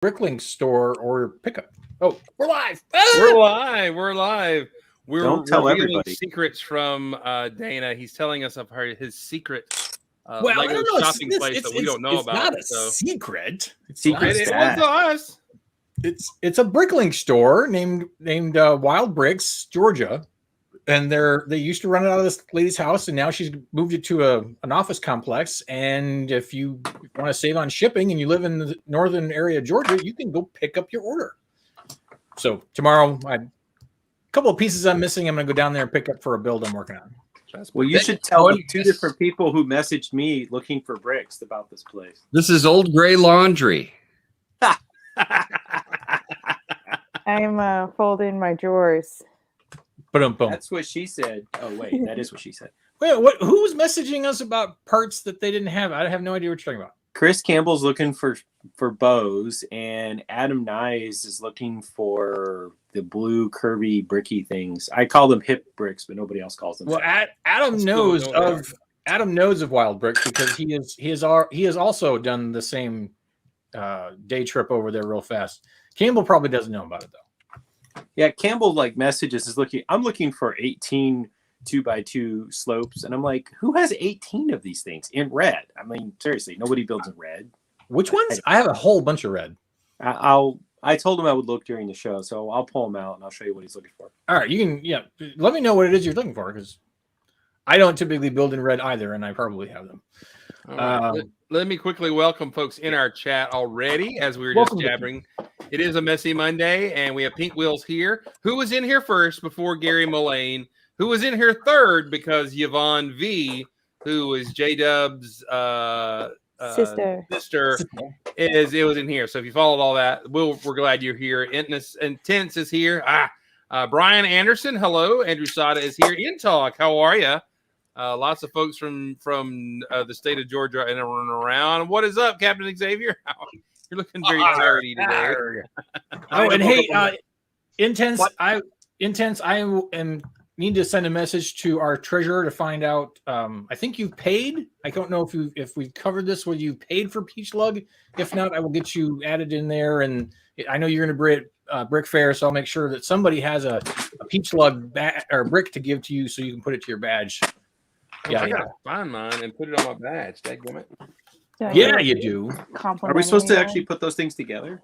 Bricklink store or pickup. Oh, we're live. We're live. Don't tell everybody secrets from Dana. He's telling us of his secret Lego I don't know. Shopping place that we don't know about. It's not a secret. It was to us. It's a Bricklink store named Wild Bricks, Georgia, and they used to run it out of this lady's house, and now she's moved it to an office complex. And if you want to save on shipping and you live in the northern area of Georgia, you can go pick up your order. So tomorrow, a couple of pieces I'm missing. I'm going to go down there and pick up for a build I'm working on. Well, you should tell the two different people who messaged me looking for bricks about this place. This is Old Gray Laundry. I'm folding my drawers. Boom. That's what she said. Oh, wait, that is what she said. Wait, who was messaging us about parts that they didn't have? I have no idea what you're talking about. Chris Campbell's looking for bows, and Adam Nyes is looking for the blue curvy bricky things. I call them hip bricks, but nobody else calls them. Well, Adam knows of Wild Bricks because he has also done the same day trip over there real fast. Campbell probably doesn't know about it though. Yeah, Campbell messages I'm looking for 18 2x2 slopes, and I'm like, who has 18 of these things in red? I mean, seriously, nobody builds in red. Which ones? I have a whole bunch of red. I told him I would look during the show, so I'll pull him out and I'll show you what he's looking for. All right, you can let me know what it is you're looking for, because I don't typically build in red either, and I probably have them. Right. Let me quickly welcome folks in our chat already as we were just jabbering. It is a messy Monday, and we have Pink Wheels here. Who was in here first before Gary Mullane? Who was in here third because Yvonne V, who was J-Dub's sister, was in here. So if you followed all that, we're glad you're here. Intense is here. Brian Anderson, hello. Andrew Sada is here. In Talk, how are you? Lots of folks from the state of Georgia and around. What is up, Captain Xavier? You're looking very dirty today. And hey, Intense, I need to send a message to our treasurer to find out. I think you paid. I don't know if we covered this, whether you paid for Peach Lug. If not, I will get you added in there. And I know you're going to Brick Fair, so I'll make sure that somebody has a Peach Lug or brick to give to you, so you can put it to your badge. I gotta find mine and put it on my badge. Dadgummit. Yeah, you do. Are we supposed to actually put those things together?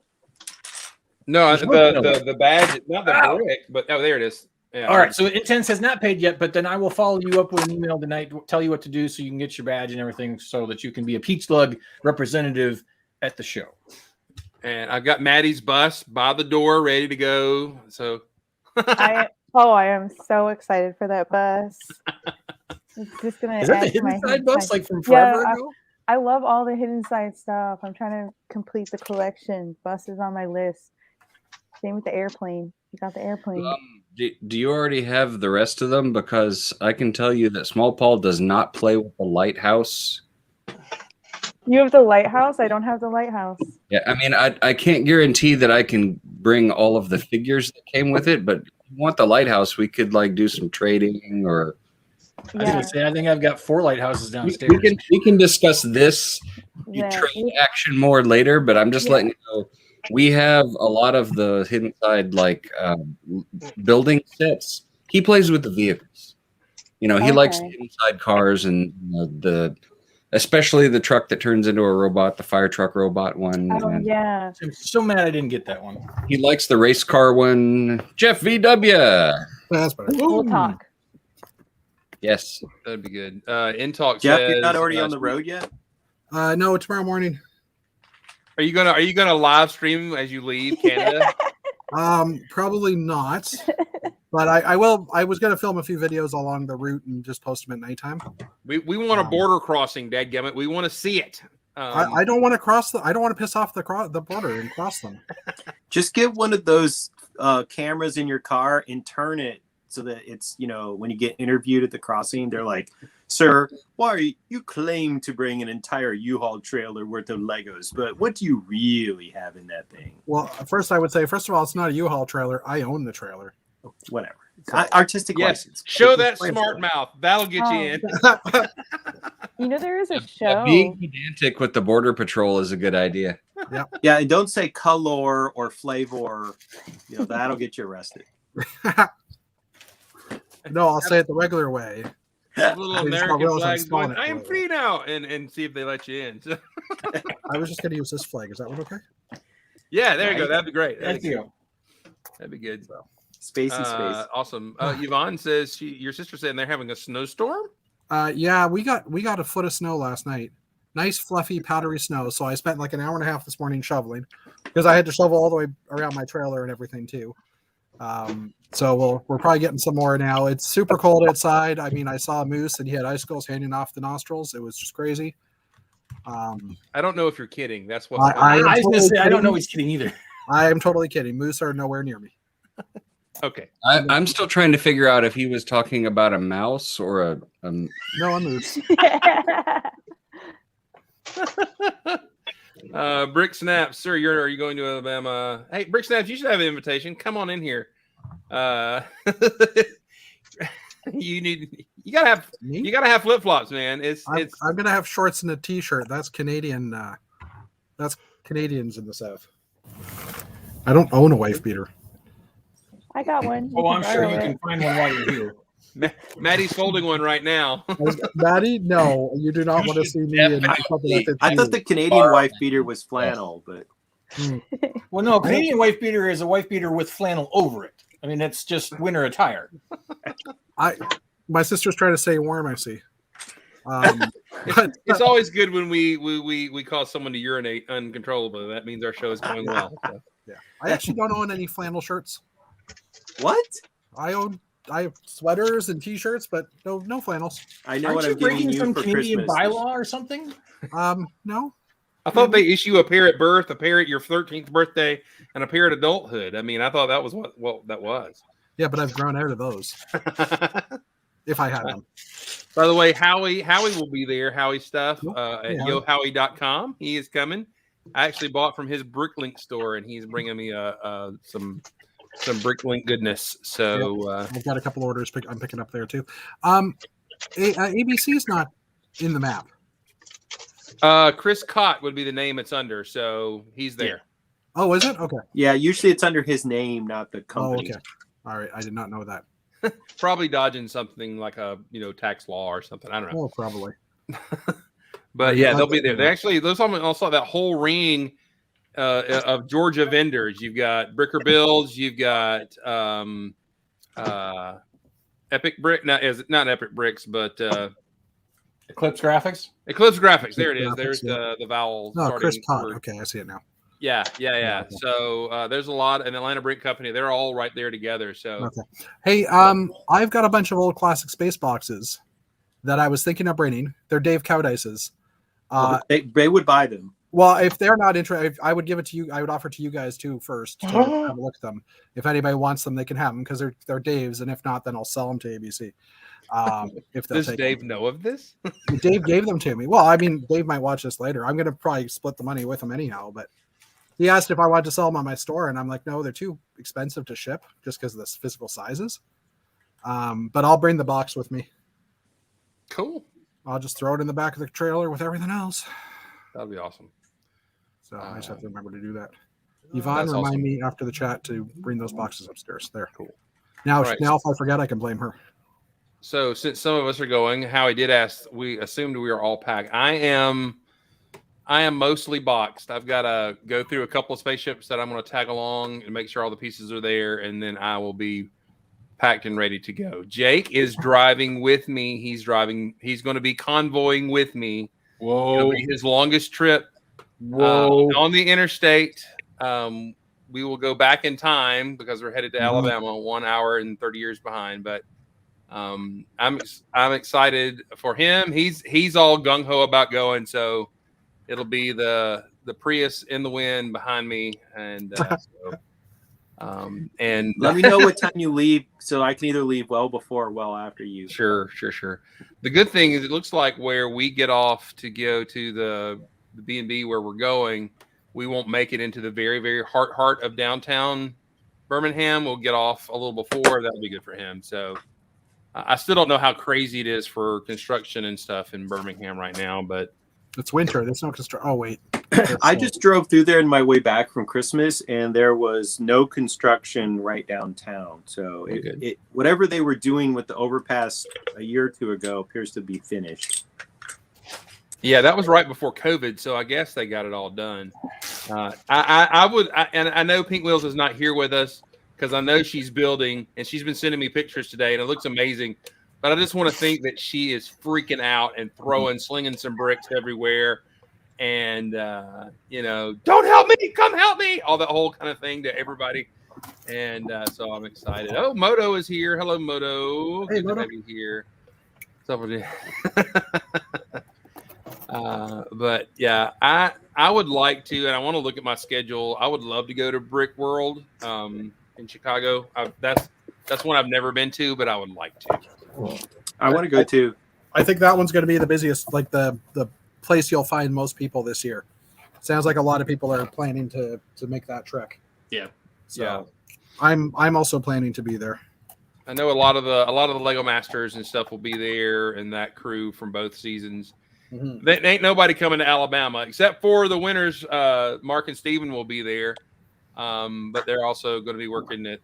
No, the badge, not the brick, but there it is. Yeah. All right, so Intense has not paid yet, but then I will follow you up with an email tonight to tell you what to do so you can get your badge and everything, so that you can be a Peach Lug representative at the show. And I've got Maddie's bus by the door, ready to go. So I am so excited for that bus. It's just gonna. Is that the Hidden Side bus, like from forever ago? I love all the Hidden Side stuff. I'm trying to complete the collection. Bus is on my list. Same with the airplane. You got the airplane. Do you already have the rest of them? Because I can tell you that Small Paul does not play with the lighthouse. You have the lighthouse? I don't have the lighthouse. Yeah, I mean, I can't guarantee that I can bring all of the figures that came with it, but if you want the lighthouse, we could do some trading or... I was gonna say, I think I've got 4 lighthouses downstairs. We can discuss this trade action more later, but I'm just letting you know we have a lot of the Hidden Side building sets. He plays with the vehicles. He likes the inside cars and especially the truck that turns into a robot, the fire truck robot one. Oh, yeah. I'm so mad I didn't get that one. He likes the race car one. Jeff VW. That's better. We'll talk. Yes, that'd be good. In Talk, Jeff, you're not already on the road yet? No, tomorrow morning. Are you gonna live stream as you leave Canada? Probably not. But I will. I was gonna film a few videos along the route and just post them at nighttime. We want a border crossing, dadgummit. We want to see it. I don't want to cross I don't want to piss off the border and cross them. Just get one of those cameras in your car and turn it so that it's, when you get interviewed at the crossing, they're like, "Sir, why you claim to bring an entire U-Haul trailer worth of Legos, but what do you really have in that thing?" Well, first I would say, first of all, it's not a U-Haul trailer. I own the trailer. Whatever. Artistic Yes, license. show that smart mouth. That'll get you in. You know, there is a show. Being pedantic with the Border Patrol is a good idea. Yeah, and don't say color or flavor. You know, that'll get you arrested. No, I'll say it the regular way. Little They just American realize I'm flags spelling going, it I am the way. free now, and see if they let you in. So, I was just going to use this flag. Is that one okay? yeah, there you go. That'd be great. Thank you. That'd be good. Spacey space. Awesome. Yvonne says your sister said they're having a snowstorm. Yeah, we got a foot of snow last night. Nice, fluffy, powdery snow. So I spent like an hour and a half this morning shoveling because I had to shovel all the way around my trailer and everything too. So we're probably getting some more now. It's super cold outside. I mean, I saw a moose and he had icicles hanging off the nostrils. It was just crazy. I don't know if you're kidding. That's what I was going to say, I don't know he's kidding either. I am totally kidding. Moose are nowhere near me. Okay. I'm still trying to figure out if he was talking about a mouse or a No, a moose. Brick Snaps, sir, are you going to Alabama? Hey, Brick Snaps, you should have an invitation. Come on in here. You gotta have flip flops, man. I'm gonna have shorts and a t-shirt. That's Canadian. That's Canadians in the South. I don't own a wife beater. I got one. Oh, I'm sure you can find one while you're here. Maddie's holding one right now. Maddie, no, you do not want to see me in something that fits I you. thought the Canadian wife beater was flannel, but Well, no, Canadian wife beater is a wife beater with flannel over it. I mean, it's just winter attire. My sister's trying to stay warm. I see. It's always good when we cause someone to urinate uncontrollably. That means our show is going well. So. Yeah, I actually don't own any flannel shirts. what? I have sweaters and t-shirts, but no flannels. I know Aren't what you I'm giving breaking you some for Canadian Christmas. bylaw or something? No. I thought they issue a pair at birth, a pair at your 13th birthday, and a pair at adulthood. I mean, I thought that was what that was. Yeah, but I've grown out of those. If I had them. By the way, Howie will be there. Howie stuff at Yeah. yohowie.com. He is coming. I actually bought from his Bricklink store, and he's bringing me some Bricklink goodness. So I've got a couple orders I'm picking up there too. ABC is not in the map. Chris Cott would be the name it's under, so he's there. Oh, is it? Okay. Yeah, usually it's under his name, not the company. Oh, okay. All right. I did not know that. Probably dodging something like a tax law or something. I don't know. Oh, probably. But yeah, they'll be there. They actually there's also that whole ring of Georgia vendors. You've got Bricker Builds. You've got Epic Brick. Not Epic Bricks, but Eclipse Graphics. Eclipse Graphics. There it is. Graphics, There's yeah. the vowel. No, Chris starting Cott. word. Okay, I see it now. Yeah. Okay. So there's a lot. An Atlanta Brick Company. They're all right there together. So Okay. Hey, I've got a bunch of old classic space boxes that I was thinking of bringing. They're Dave Cowdice's. They would buy them. Well, if they're not interested, I would give it to you. I would offer to you guys too first to have a look at them. If anybody wants them, they can have them because they're Dave's, and if not, then I'll sell them to ABC. If they'll does take Dave them. know of this? Dave gave them to me. Well, I mean, Dave might watch this later. I'm going to probably split the money with him anyhow. But he asked if I wanted to sell them on my store, and I'm like, no, they're too expensive to ship just because of the physical sizes. But I'll bring the box with me. Cool. I'll just throw it in the back of the trailer with everything else. That'd be awesome. So I just have to remember to do that. Yvonne, That's remind awesome. me after the chat to bring those boxes upstairs. There. Cool. Now, Right. now if I forget, I can blame her. So since some of us are going, Howie did ask. We assumed we were all packed. I am mostly boxed. I've got to go through a couple of spaceships that I'm going to tag along and make sure all the pieces are there, and then I will be packed and ready to go. Jake is driving with me. He's driving. He's going to be convoying with me. Whoa. It'll be his longest trip. Whoa. On the interstate. We will go back in time because we're headed to Alabama, 1 hour and 30 years behind. But I'm excited for him. He's all gung ho about going, so it'll be the Prius in the wind behind me, and and Let me know what time you leave, so I can either leave well before or well after you. Sure. The good thing is, it looks like where we get off to go to the B&B where we're going, we won't make it into the very, very heart of downtown Birmingham will get off a little before. That'll be good for him. So I still don't know how crazy it is for construction and stuff in Birmingham right now, but It's winter. There's no construction. Oh wait, I just drove through there on my way back from Christmas, and there was no construction right downtown. So it whatever they were doing with the overpass a year or two ago appears to be finished. yeah, that was right before COVID, so I guess they got it all done. I know Pink Wheels is not here with us because I know she's building, and she's been sending me pictures today, and it looks amazing. But I just want to think that she is freaking out and slinging some bricks everywhere. And, don't help me, come help me. All that whole kind of thing to everybody. And so I'm excited. Oh, Moto is here. Hello, Moto. Hey, Good Moto. to have you here. What's up with you? But, yeah, I would like to, and I want to look at my schedule. I would love to go to Brick World in Chicago. That's one I've never been to, but I would like to. I want to go too. I think that one's going to be the busiest, like the place you'll find most people this year. Sounds like a lot of people are planning to make that trek. Yeah. So Yeah. I'm also planning to be there. I know a lot of the Lego Masters and stuff will be there, and that crew from both seasons. Mm-hmm. There ain't nobody coming to Alabama except for the winners. Mark and Steven will be there, but they're also going to be working at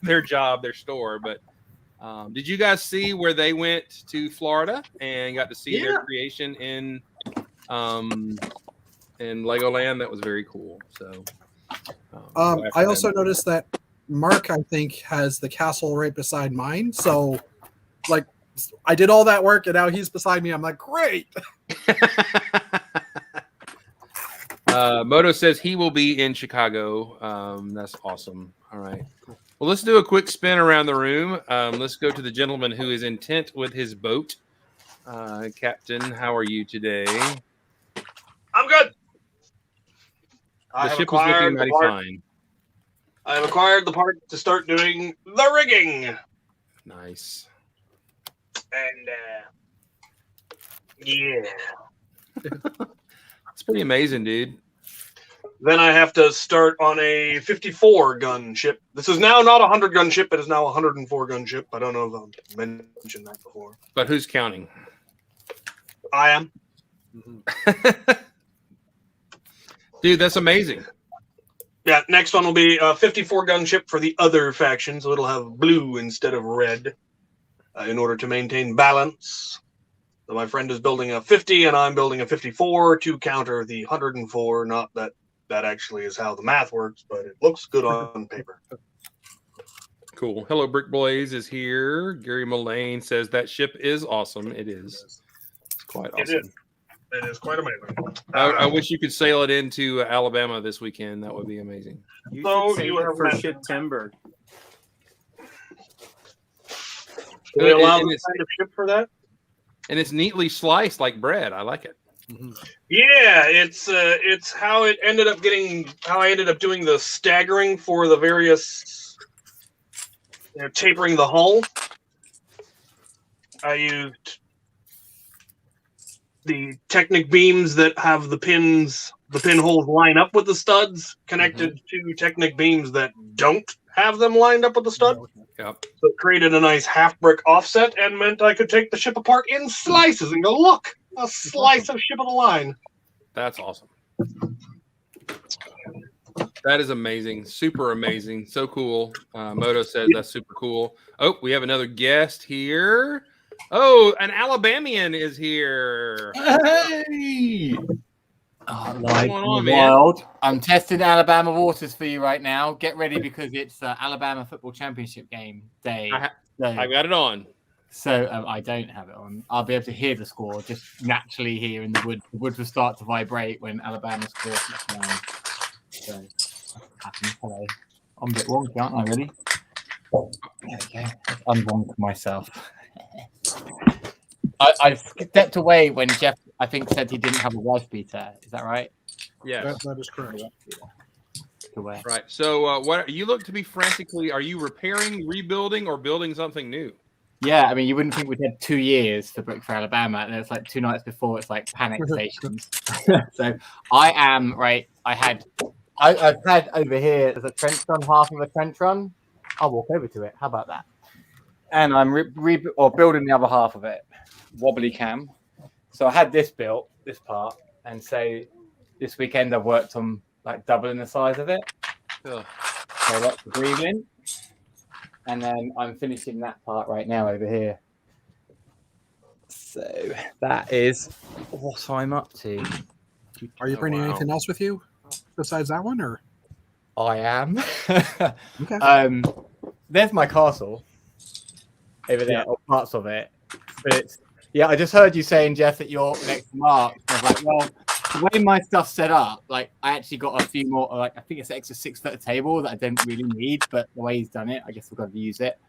their job, their store. But did you guys see where they went to Florida and got to see their creation in Legoland? That was very cool. So, I also noticed that Mark, I think, has the castle right beside mine. So, like, I did all that work, and now he's beside me. I'm like, great. Moto says he will be in Chicago. That's awesome. All right. Well, let's do a quick spin around the room. Let's go to the gentleman who is intent with his boat. Captain, how are you today? I'm good. The ship is looking mighty fine. I have acquired the part to start doing the rigging. Nice. And, yeah. It's pretty amazing, dude. Then I have to start on a 54-gun ship. This is now not a 100-gun ship. It is now a 104-gun ship. I don't know if I've mentioned that before. But who's counting? I am. Dude, that's amazing. Yeah, next one will be a 54-gun ship for the other faction, so it'll have blue instead of red in order to maintain balance. So my friend is building a 50, and I'm building a 54 to counter the 104. Not that actually is how the math works, but it looks good on paper. Cool. Hello, Brick Blaze is here. Gary Mullane says that ship is awesome. It is. It's quite awesome. It is quite amazing. I wish you could sail it into Alabama this weekend. That would be amazing. You So should save you it have for mentioned- September. Do they allow And this kind of ship for that? And it's neatly sliced like bread. I like it. Yeah, it's how it ended up how I ended up doing the staggering for the various tapering the hull. I used the Technic beams that have the pinholes line up with the studs connected to Technic beams that don't have them lined up with the stud. Yep. So it created a nice half brick offset and meant I could take the ship apart in slices and go, look, a slice of ship of the line. That's awesome. That is amazing. Super amazing. So cool. Moto says that's super cool. Oh, we have another guest here. Oh, an Alabamian is here. Hey! What's Like going on, wild. I'm testing Alabama waters for you right now. Get ready because it's Alabama football championship game day. I got it on. So I don't have it on. I'll be able to hear the score just naturally here in the wood. The wood will start to vibrate when Alabama scores. So hello. I'm a bit wonky, aren't I? Really? There we go. I'm wonk myself. I stepped away when Jeff, I think, said he didn't have a wife beater. Is that right? Yes. That is correct. Away. Right. So what you look to be frantically, are you repairing, rebuilding, or building something new? Yeah, I mean, you wouldn't think we'd had 2 years for Brickfair Alabama, and it's like 2 nights before, it's like panic stations. So I am, right, I had I've had over here, there's a trench run, half of a trench run. I'll walk over to it. How about that? And I'm building the other half of it, wobbly cam. So I had this built, this part, and so this weekend I've worked on like doubling the size of it. Ugh. So that's the breathing. And then I'm finishing that part right now over here. So that is what I'm up to. Are you bringing anything else with you besides that one, or? I am. Okay. There's my castle over there, or parts of it. But it's, I just heard you saying, Jeff, that you're next to Mark. I was like, well, the way my stuff's set up, like I actually got a few more, like I think it's an extra 6-foot table that I don't really need, but the way he's done it, I guess we've got to use it.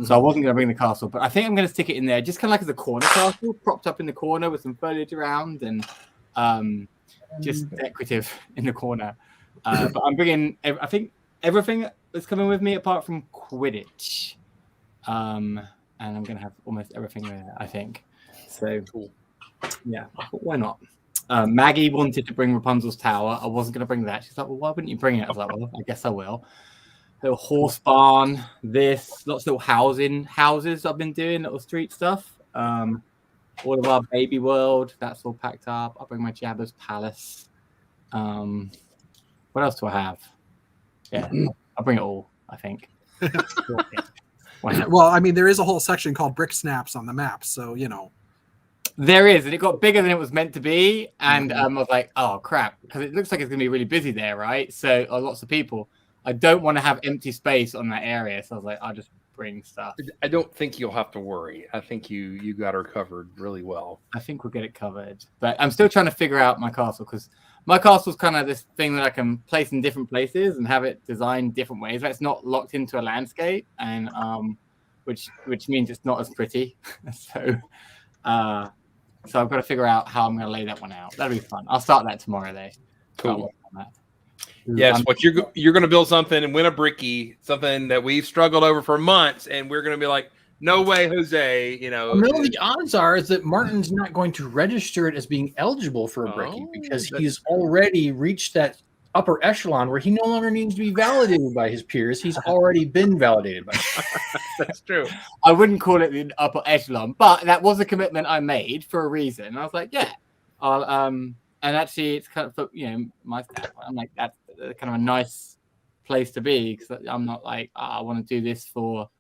So I wasn't going to bring the castle, but I think I'm going to stick it in there, just kind of like as a corner castle, propped up in the corner with some foliage around and just decorative in the corner. But I'm bringing, I think, everything that's coming with me apart from Quidditch. And I'm going to have almost everything there, I think. So, cool. Yeah, why not? Maggie wanted to bring Rapunzel's tower. I wasn't going to bring that. She's like, well, why wouldn't you bring it? I was like, well, I guess I will. Little horse barn, lots of little houses I've been doing, little street stuff. All of our baby world, that's all packed up. I'll bring my Jabba's palace. What else do I have? Yeah, I'll bring it all, I think. Well, I mean, there is a whole section called Brick Snaps on the map, so, you know. There is, and it got bigger than it was meant to be. And I was like, oh, crap, because it looks like it's going to be really busy there, right? So lots of people. I don't want to have empty space on that area. So I was like, I'll just bring stuff. I don't think you'll have to worry. I think you got her covered really well. I think we'll get it covered. But I'm still trying to figure out my castle because my castle's kind of this thing that I can place in different places and have it designed different ways. It's not locked into a landscape, and which means it's not as pretty. So I've got to figure out how I'm going to lay that one out. That'll be fun. I'll start that tomorrow, though. Cool. Yes, what you're going to build something and win a brickie, something that we've struggled over for months, and we're going to be like, no way, Jose. You know, no, the odds are is that Martin's not going to register it as being eligible for a brickie because he's already reached that upper echelon where he no longer needs to be validated by his peers. He's already been validated by them. That's true. I wouldn't call it the upper echelon, but that was a commitment I made for a reason. I was like, yeah, I'll and actually, it's kind of, you know, my standpoint. I'm like, that's kind of a nice place to be because I'm not like, I want to do this for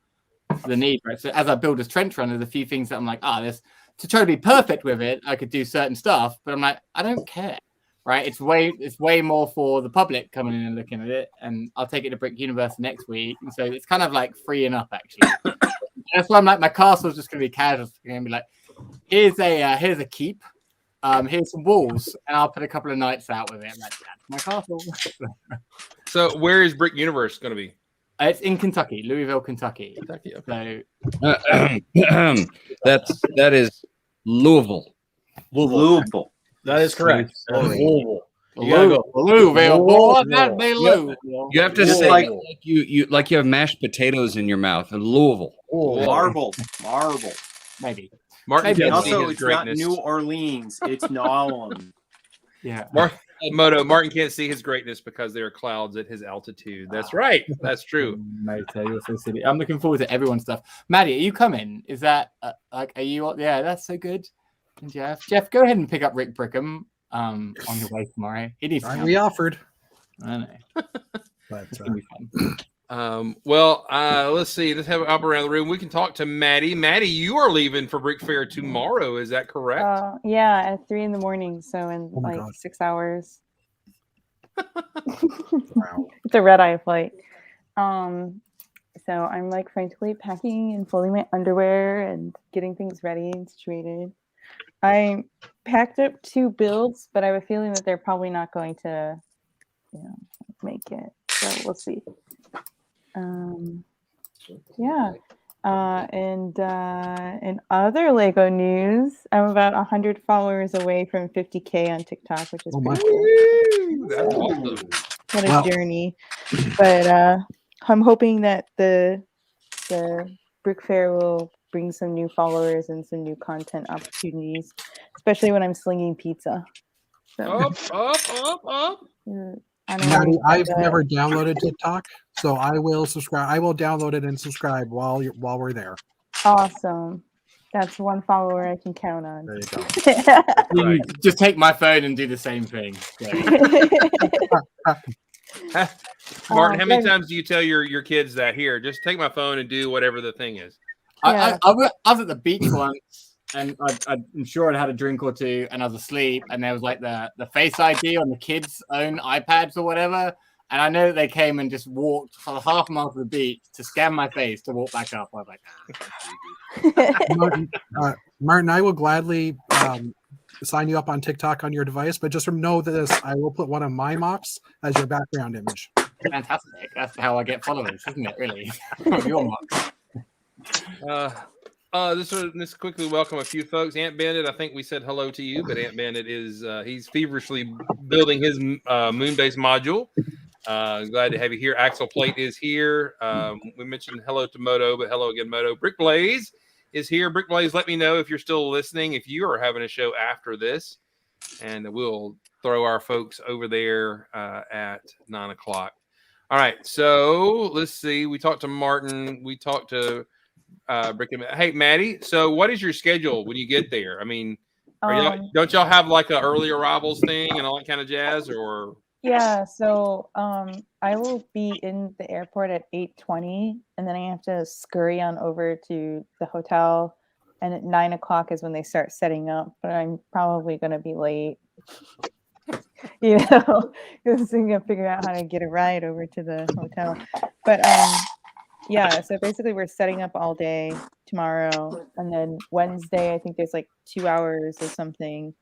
the need. Right? So as I build this trench run, there's a few things that I'm like, there's to try to be perfect with it. I could do certain stuff, but I'm like, I don't care. Right? It's way more for the public coming in and looking at it, and I'll take it to Brick Universe next week. And so it's kind of like freeing up actually. That's why I'm like, my castle's just gonna be casual. It's gonna be like, here's a keep. Here's some walls, and I'll put a couple of nights out with it. Like, that's my castle. So, where is Brick Universe going to be? It's in Kentucky, Louisville, Kentucky. Okay. So, that is Louisville. Louisville. That is correct. Louisville, boy, that be Louisville. You have to say like you have mashed potatoes in your mouth. Louisville. Marble. Maybe. Martin And also, it's not New Orleans. It's New Orleans. Yeah. Martin can't see his greatness because there are clouds at his altitude. That's right. That's true. You're so silly. I'm looking forward to everyone's stuff. Maddie, are you coming? Is that are you? Yeah, that's so good. And Jeff, go ahead and pick up Rick Brickham on your way tomorrow. He needs to We offered. I know. But It's gonna be fun. Let's see. Let's have it up around the room. We can talk to Maddie. Maddie, you are leaving for Brick Fair tomorrow. Is that correct? Yeah, at 3 a.m. So in like 6 hours. Wow. It's a red-eye flight. So I'm like frantically packing and folding my underwear and getting things ready and situated. I packed up 2 builds, but I have a feeling that they're probably not going to, make it. So we'll see. And in other Lego news, I'm about 100 followers away from 50K on TikTok, which is pretty cool. That's awesome. What a journey. But I'm hoping that the Brick Fair will bring some new followers and some new content opportunities, especially when I'm slinging pizza. So, Up. Maddie, I've never downloaded TikTok, so I will subscribe. I will download it and subscribe while we're there. Awesome. That's one follower I can count on. There you go. You can just take my phone and do the same thing. Martin, how many times do you tell your kids that? Here, just take my phone and do whatever the thing is. I was at the beach once, and I'm sure I'd had a drink or two, and I was asleep, and there was like the Face ID on the kids' own iPads or whatever, and I know that they came and just walked for half a mile to the beach to scan my face to walk back up. I was like, Martin, I will gladly sign you up on TikTok on your device, but just know this: I will put one of my mocks as your background image. Fantastic! That's how I get followers, isn't it? Really, your mocks. This quickly welcome a few folks. Aunt Bandit, I think we said hello to you, but Aunt Bandit is he's feverishly building his Moonbase module. Glad to have you here. Axel Plate is here. We mentioned hello to Moto, but hello again, Moto. Brick Blaze is here. Brick Blaze, let me know if you're still listening, if you are having a show after this, and we'll throw our folks over there at 9 o'clock. All right, so let's see. We talked to Martin. We talked to Brick. Hey, Maddie. So, what is your schedule when you get there? I mean, don't y'all have like a early arrivals thing and all that kind of jazz, or? Yeah. So, I will be in the airport at 8:20, and then I have to scurry on over to the hotel. And at 9 o'clock is when they start setting up. But I'm probably going to be late. Because I'm gonna figure out how to get a ride over to the hotel. But yeah, so basically we're setting up all day tomorrow, and then Wednesday I think there's like 2 hours or something.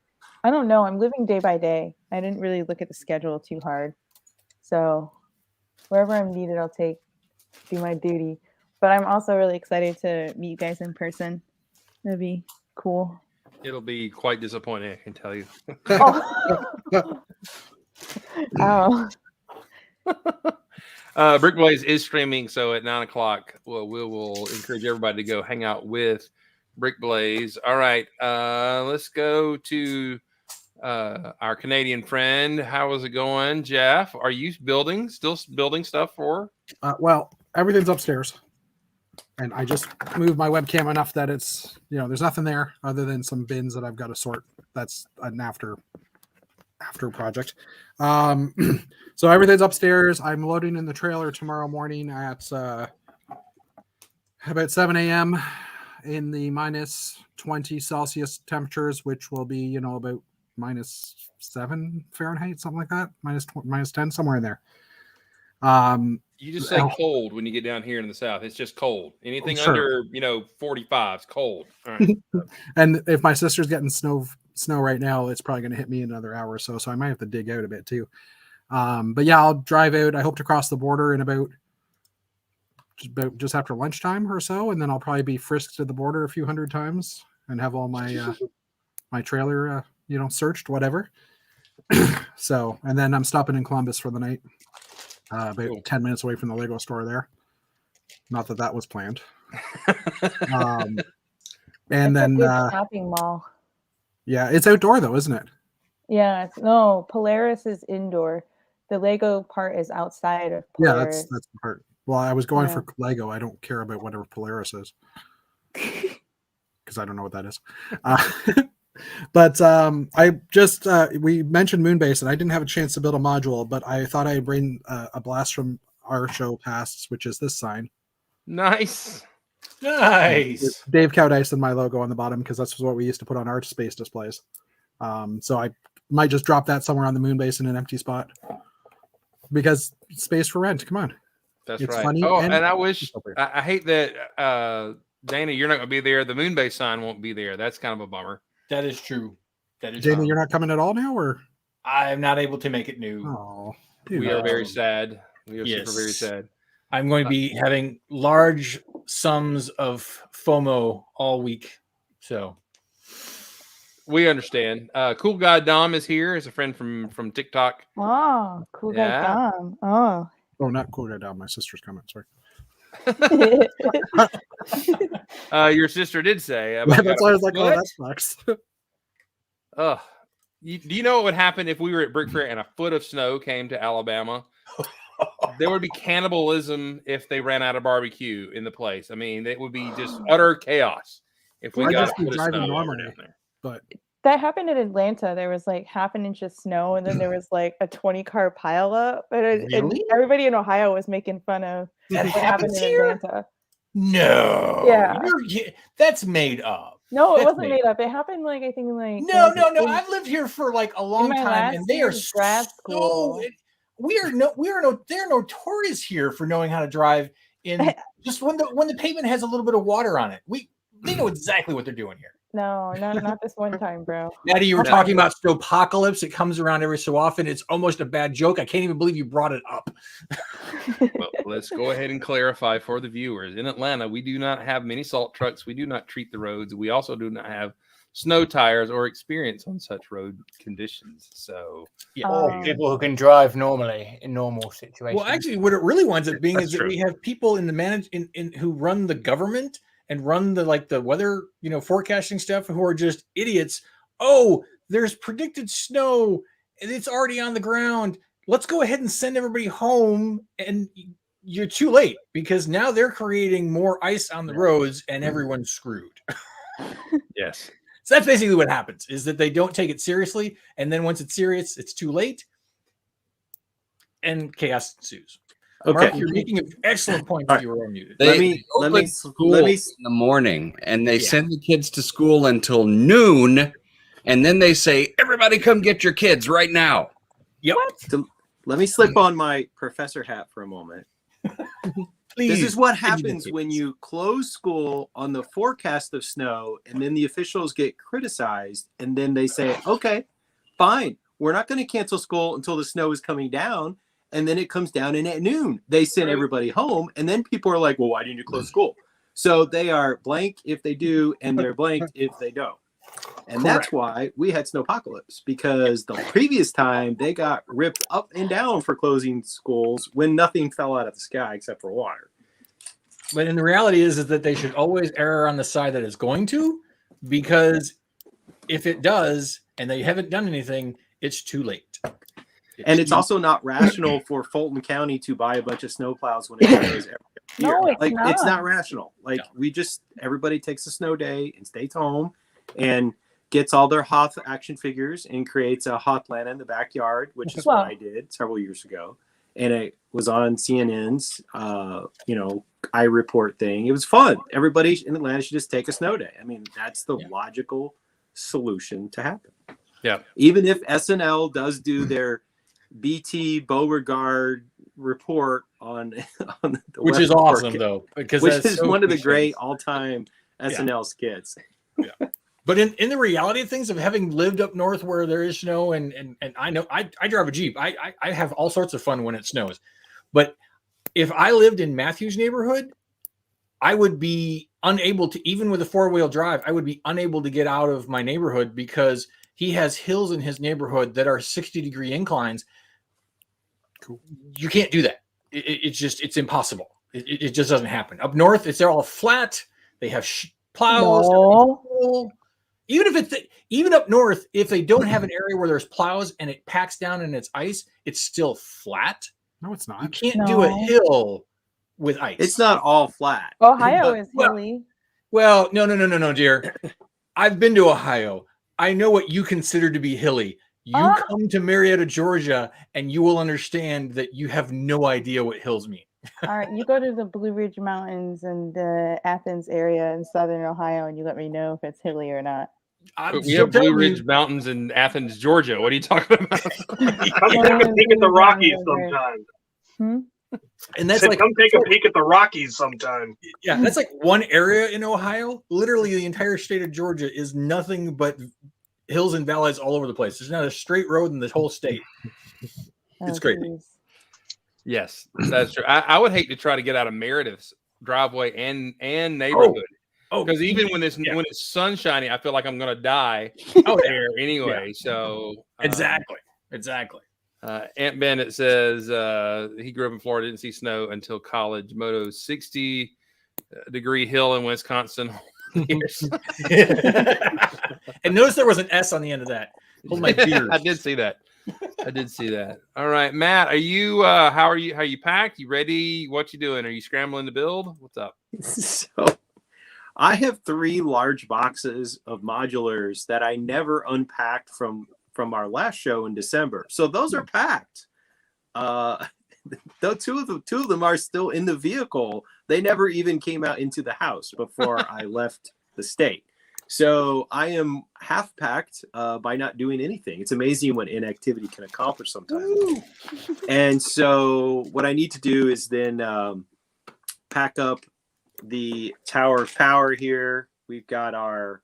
I don't know. I'm living day by day. I didn't really look at the schedule too hard. So wherever I'm needed, I'll do my duty. But I'm also really excited to meet you guys in person. That'd be cool. It'll be quite disappointing, I can tell you. Oh. Brick Blaze is streaming, so at 9 o'clock, we will encourage everybody to go hang out with Brick Blaze. All right, let's go to our Canadian friend. How is it going, Jeff? Are you still building stuff for? Well, everything's upstairs. And I just moved my webcam enough that it's, there's nothing there other than some bins that I've got to sort. That's an after project. So everything's upstairs. I'm loading in the trailer tomorrow morning at about 7 a.m. in the minus 20 Celsius temperatures, which will be, about minus 7 Fahrenheit, something like that. Minus 10, somewhere in there. You just say cold when you get down here in the South. It's just cold. Anything under, 45 is cold. All right. And if my sister's getting snow right now, it's probably going to hit me in another hour or so. So I might have to dig out a bit too. But yeah, I'll drive out. I hope to cross the border in about just after lunchtime or so. And then I'll probably be frisked to the border a few hundred times and have all my, my trailer, searched, whatever. So, and then I'm stopping in Columbus for the night. About 10 minutes away from the Lego store there. Not that was planned. And it's then a good shopping mall. Yeah, it's outdoor though, isn't it? Yeah, no, Polaris is indoor. The Lego part is outside of Polaris. Yeah, that's the part. Well, I was going for Lego. I don't care about whatever Polaris is. Because I don't know what that is. But I just we mentioned Moonbase, and I didn't have a chance to build a module, but I thought I'd bring a blast from our show pasts, which is this sign. Nice. With Dave Cowdice and my logo on the bottom, because that's what we used to put on art space displays. So I might just drop that somewhere on the Moonbase in an empty spot, because space for rent. Come on, it's right. Funny and I wish I hate that Dana, you're not going to be there. The Moonbase sign won't be there. That's kind of a bummer. That is true. That is Jamie, you're not coming at all now, or I'm not able to make it new. Oh, we are very sad. We are super very sad. I'm going to be having large sums of FOMO all week. So we understand. Cool Guy Dom is here. Is a friend from TikTok. Oh, Cool Guy Dom. Oh, not Cool Guy Dom. My sister's coming. Sorry. Your sister did say. That's why I was like, "Oh, that sucks." Do you know what would happen if we were at Brickfair and a foot of snow came to Alabama? There would be cannibalism if they ran out of barbecue in the place. I mean, it would be just utter chaos if we I'd got just a be foot of driving snow normally. down there. But That happened in Atlanta. There was like half an inch of snow, and then there was like a 20-car pileup. And Really? everybody in Ohio was making fun of That what happened in here? Atlanta. No. Yeah. That's made up. No, it That's wasn't made up. It happened like I think like No. in- I've lived here for like a long my time, last and they year are of grad school. they're notorious here for knowing how to drive in just when the pavement has a little bit of water on it. They know exactly what they're doing here. No, not this one time, bro. Maddie, you were No. talking about snowpocalypse. It comes around every so often. It's almost a bad joke. I can't even believe you brought it up. Well, let's go ahead and clarify for the viewers. In Atlanta, we do not have many salt trucks. We do not treat the roads. We also do not have snow tires or experience on such road conditions. So, Or people who can drive normally in normal situations. Well, actually, what it really winds up being is that true. we have people in the who run the government and run the weather, forecasting stuff, who are just idiots. Oh, there's predicted snow and it's already on the ground. Let's go ahead and send everybody home. And you're too late, because now they're creating more ice on the roads and everyone's screwed. yes. So that's basically what happens, is that they don't take it seriously. And then once it's serious, it's too late. And chaos ensues. Okay. Mark, you're making an excellent point All that right. you were unmuted. They open school in the morning, and they send the kids to school until noon, and then they say, "Everybody, come get your kids right now." Yep. Let me slip on my professor hat for a moment. This is what happens when you close school on the forecast of snow, and then the officials get criticized, and then they say, okay, fine, we're not going to cancel school until the snow is coming down. And then it comes down, and at noon they send everybody home, and then people are like, well, why didn't you close school? So they are blank if they do, and they're blank if they don't. And that's why we had snowpocalypse, because the previous time they got ripped up and down for closing schools when nothing fell out of the sky except for water. But in the reality is that they should always err on the side that it's going to, because if it does and they haven't done anything, it's too late. And it's also not rational for Fulton County to buy a bunch of snowplows when it snows every year. No, it's not. It's not rational. Everybody takes a snow day and stays home and gets all their Hoth action figures and creates a Hothland in the backyard, which is what I did several years ago. And it was on CNN's, I Report thing. It was fun. Everybody in Atlanta should just take a snow day. I mean, that's the logical solution to happen. Yeah. Even if SNL does do their BT Beauregard report on the which is awesome though, because which is one of the great all-time SNL skits. Yeah. But in the reality of things, of having lived up north where there is snow, and I know I drive a Jeep, I have all sorts of fun when it snows. But if I lived in Matthew's neighborhood, I would be unable to, even with a 4-wheel drive, I would be unable to get out of my neighborhood, because he has hills in his neighborhood that are 60-degree inclines. You can't do that. It's impossible. It just doesn't happen. Up north, they're all flat. They have plows. No. Even up north, if they don't have an area where there's plows and it packs down and it's ice, it's still flat. No, it's not. You can't do a hill with ice. It's not all flat. Ohio is hilly. Well, no, dear. I've been to Ohio. I know what you consider to be hilly. You come to Marietta, Georgia, and you will understand that you have no idea what hills mean. All right, you go to the Blue Ridge Mountains and the Athens area in southern Ohio, and you let me know if it's hilly or not. We have Blue Ridge Mountains in Athens, Georgia. What are you talking about? Come take a peek at the Rockies sometime. And that's come take a peek at the Rockies sometime. Yeah, that's like one area in Ohio. Literally, the entire state of Georgia is nothing but hills and valleys all over the place. There's not a straight road in the whole state. It's crazy. Yes, that's true. I would hate to try to get out of Meredith's driveway and neighborhood. Because even when it's sunshiny, I feel like I'm going to die there anyway. Yeah. So exactly. Aunt Bennett says he grew up in Florida, didn't see snow until college. Moto 60-degree hill in Wisconsin. And notice there was an S on the end of that. Hold my beer. I did see that. All right, Matt, are you how are you packed? You ready? What you doing? Are you scrambling to build? What's up? So I have 3 large boxes of modulars that I never unpacked from our last show in December. So those are packed. Though two of them are still in the vehicle. They never even came out into the house before I left the state. So I am half packed by not doing anything. It's amazing what inactivity can accomplish sometimes. And so what I need to do is then pack up the Tower of Power here. We've got our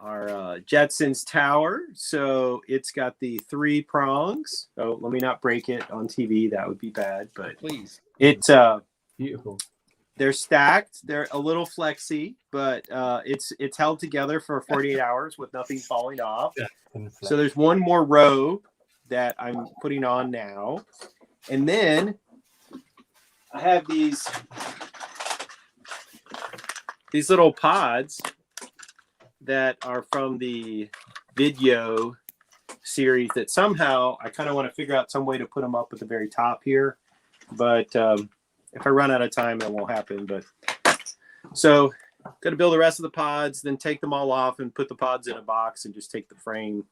Jetsons tower. So it's got the 3 prongs. Oh, let me not break it on TV. That would be bad. But Please. It's Beautiful. they're stacked. They're a little flexy, but it's held together for 48 hours with nothing falling off. So there's one more row that I'm putting on now. And then I have these little pods that are from the video series that somehow I kind of want to figure out some way to put them up at the very top here. But if I run out of time, it won't happen. But so got to build the rest of the pods, then take them all off and put the pods in a box and just take the frame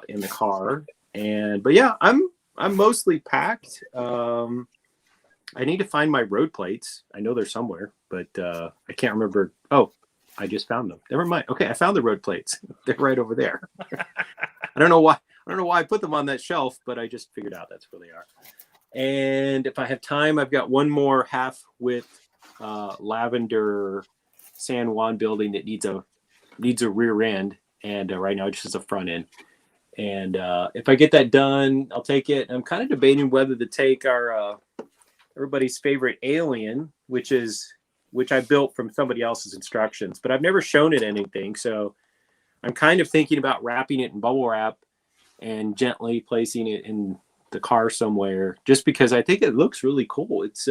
in the car. But yeah, I'm mostly packed. I need to find my road plates. I know they're somewhere, but I can't remember. Oh, I just found them. Never mind. Okay, I found the road plates. They're right over there. I don't know why I put them on that shelf, but I just figured out that's where they are. And if I have time, I've got one more half-width lavender San Juan building that needs a rear end, and right now it just has a front end. And if I get that done, I'll take it. I'm kind of debating whether to take our everybody's favorite Alien, which I built from somebody else's instructions, but I've never shown it anything. So I'm kind of thinking about wrapping it in bubble wrap and gently placing it in the car somewhere, just because I think it looks really cool. It's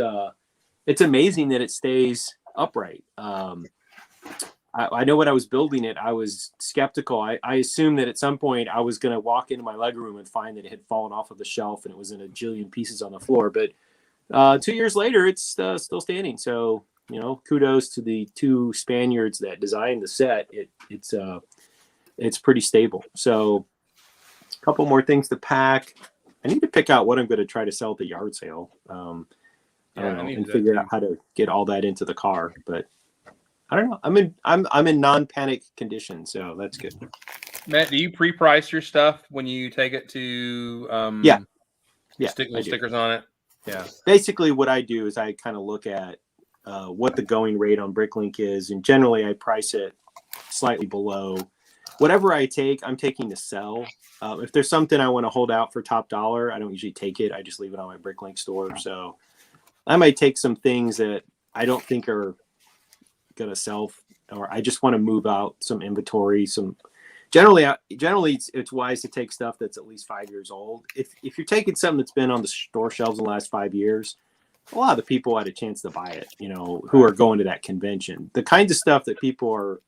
amazing that it stays upright. I know when I was building it, I was skeptical. I assumed that at some point I was going to walk into my legroom and find that it had fallen off of the shelf and it was in a jillion pieces on the floor. But 2 years later, it's still standing. So, kudos to the 2 Spaniards that designed the set. It's pretty stable. So a couple more things to pack. I need to pick out what I'm going to try to sell at the yard sale. I don't know, and figure out how to get all that into the car. But I don't know. I'm in non-panic condition, so that's good. Matt, do you pre-price your stuff when you take it to Yeah, stick little stickers on it? Yeah. Basically, what I do is I kind of look at what the going rate on Bricklink is, and generally I price it slightly below whatever I take. I'm taking to sell. If there's something I want to hold out for top dollar, I don't usually take it. I just leave it on my Bricklink store. So I might take some things that I don't think are gonna sell, or I just want to move out some inventory. Generally it's wise to take stuff that's at least 5 years old. If you're taking something that's been on the store shelves in the last 5 years, a lot of the people had a chance to buy it, who are going to that convention. The kinds of stuff that people are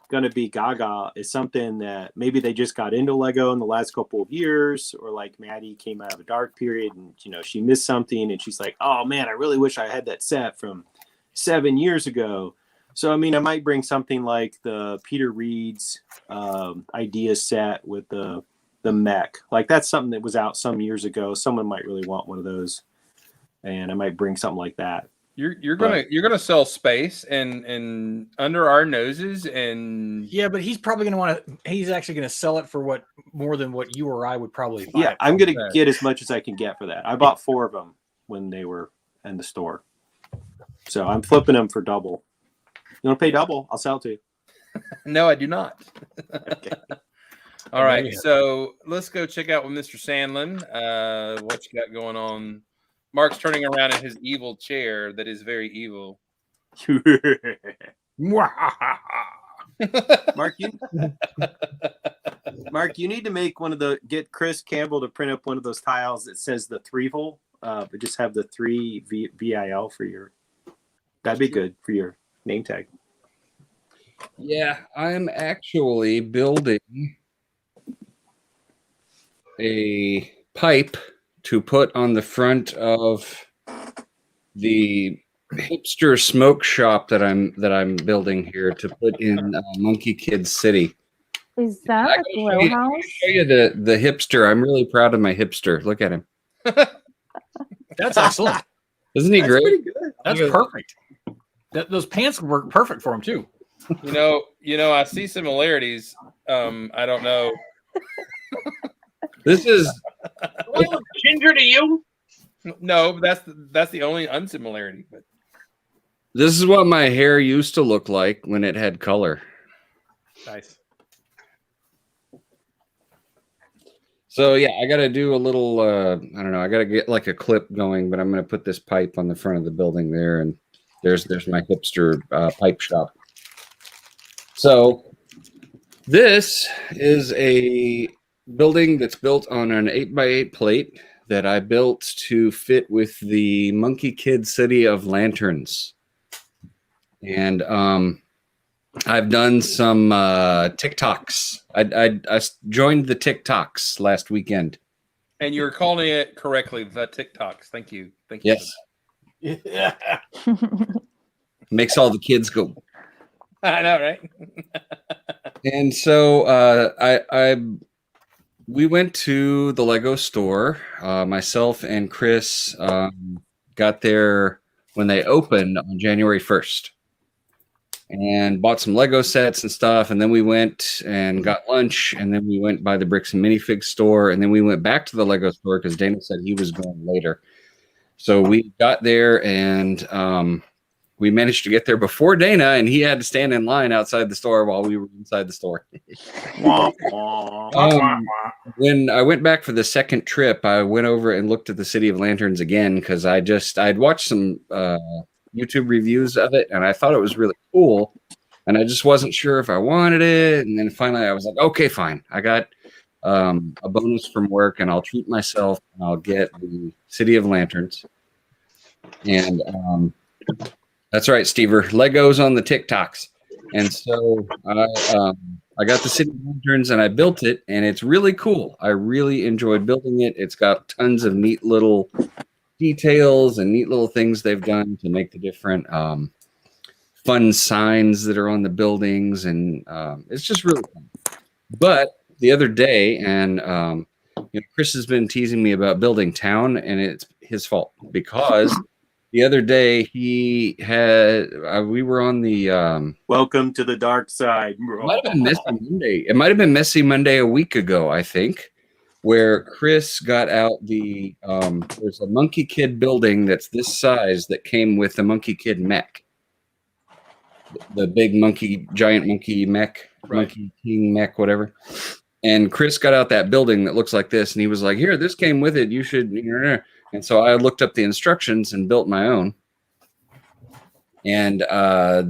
going to be gaga is something that maybe they just got into Lego in the last couple of years, or like Maddie came out of a dark period and she missed something and she's like, oh man, I really wish I had that set from 7 years ago. So I might bring something like the Peter Reed's idea set with the mech. Like that's something that was out some years ago. Someone might really want one of those, and I might bring something like that. You're gonna sell space and under our noses, and yeah, but he's probably gonna he's actually gonna sell it for more than what you or I would probably buy. Yeah, I'm gonna get as much as I can get for that. I bought 4 of them when they were in the store, so I'm flipping them for double. You want to pay double? I'll sell it to you. No, I do not. Okay. All right, so let's go check out with Mr. Sandlin. What you got going on? Mark's turning around in his evil chair that is very evil. Mark, you need to make get Chris Campbell to print up one of those tiles that says the 3-vol, but just have the 3 VIL for your. That'd be good for your name tag. Yeah, I'm actually building a pipe to put on the front of the hipster smoke shop that I'm building here to put in Monkey Kid City. Is that a grow house? Show you the hipster. I'm really proud of my hipster. Look at him. That's excellent. Isn't he great? Pretty good. That's perfect. Those pants work perfect for him too. You know, I see similarities. I don't know. This is Ginger to you? No, but that's the only unsimilarity. But this is what my hair used to look like when it had color. Nice. So yeah, I got to do a little. I don't know. I got to get like a clip going, but I'm going to put this pipe on the front of the building there, and there's my hipster pipe shop. So this is a building that's built on an 8x8 plate that I built to fit with the Monkey Kid City of Lanterns. And I've done some TikToks. I joined the TikToks last weekend. and you're calling it correctly, the TikToks. Thank you. Thank you. Yes. Yeah. Makes all the kids go. I know, right? And so we went to the Lego store. Myself and Chris got there when they opened on January 1st and bought some Lego sets and stuff. And then we went and got lunch. And then we went by the Bricks and Minifig store. And then we went back to the Lego store because Dana said he was going later. So we got there and we managed to get there before Dana, and he had to stand in line outside the store while we were inside the store. When I went back for the second trip, I went over and looked at the City of Lanterns again because I'd watched some YouTube reviews of it, and I thought it was really cool, and I just wasn't sure if I wanted it. And then finally, I was like, okay, fine. I got a bonus from work, and I'll treat myself, and I'll get the City of Lanterns. And that's right, Stever. Legos on the TikToks. And so I got the City of Lanterns and I built it, and it's really cool. I really enjoyed building it. It's got tons of neat little details and neat little things they've done to make the different fun signs that are on the buildings. And it's just really fun. But the other day, and Chris has been teasing me about building town, and it's his fault because the other day he had we were on the welcome to the dark side. It might have been Messy Monday. It might have been Messy Monday a week ago, I think, where Chris got out the there's a Monkey Kid building that's this size that came with the Monkey Kid mech. The big giant monkey mech, right. Monkey King mech, whatever. And Chris got out that building that looks like this, and he was like, "Here, this came with it. You should." And so I looked up the instructions and built my own. And